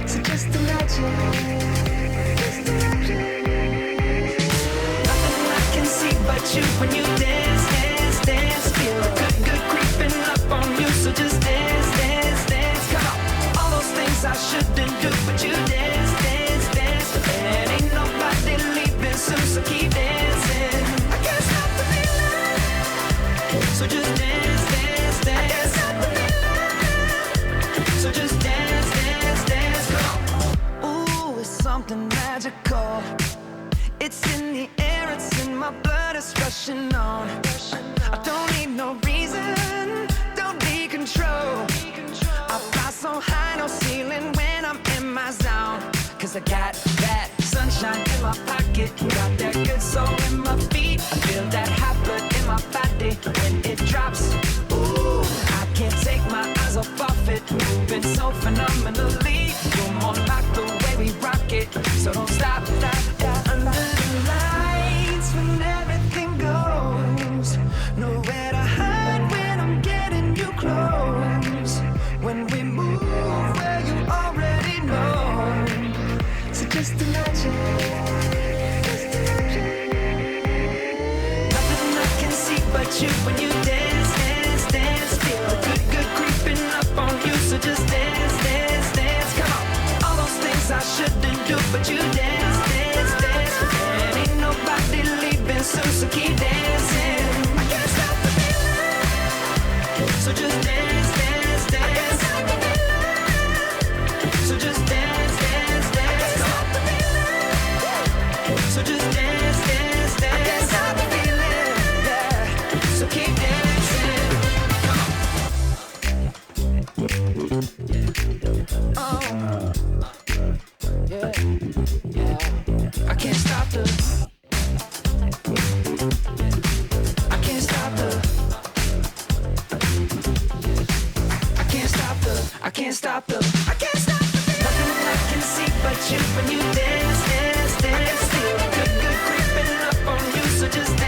So just imagine, nothing I can see but you when you dance, dance, dance. Feel good, good creeping up on you. So just dance, dance, dance. Come on, all those things I shouldn't do, but you dance, dance, dance. And ain't nobody leaving soon, so keep dancing. I can't stop the feeling, so just dance, dance, dance. I can't stop the feeling, so just dance, dance, dance. Come on. Ooh, it's something magical. It's in the air, it's in my blood, it's rushing on. I don't need no reason, don't need control. I fly so high, no ceiling when I'm in my zone. Cause I got that sunshine in my pocket, got that good soul in my feet. I feel that hot blood in my body when it drops. Ooh, I can't take my eyes off of it, moving so phenomenally. You're more like the way we rock it, so don't stop, stop, stop. Under the lights when everything goes, nowhere to hide when I'm getting you close. When we move, well you already know. So just imagine, nothing I can see but you when you dance, dance, dance. Feel good, good creeping up on you. So just dance, dance, dance. Come on, all those things I shouldn't do, but you dance, dance. I can't stop the nothing I can see but you when you dance, dance, dance. Feel good, good creeping up on you, so just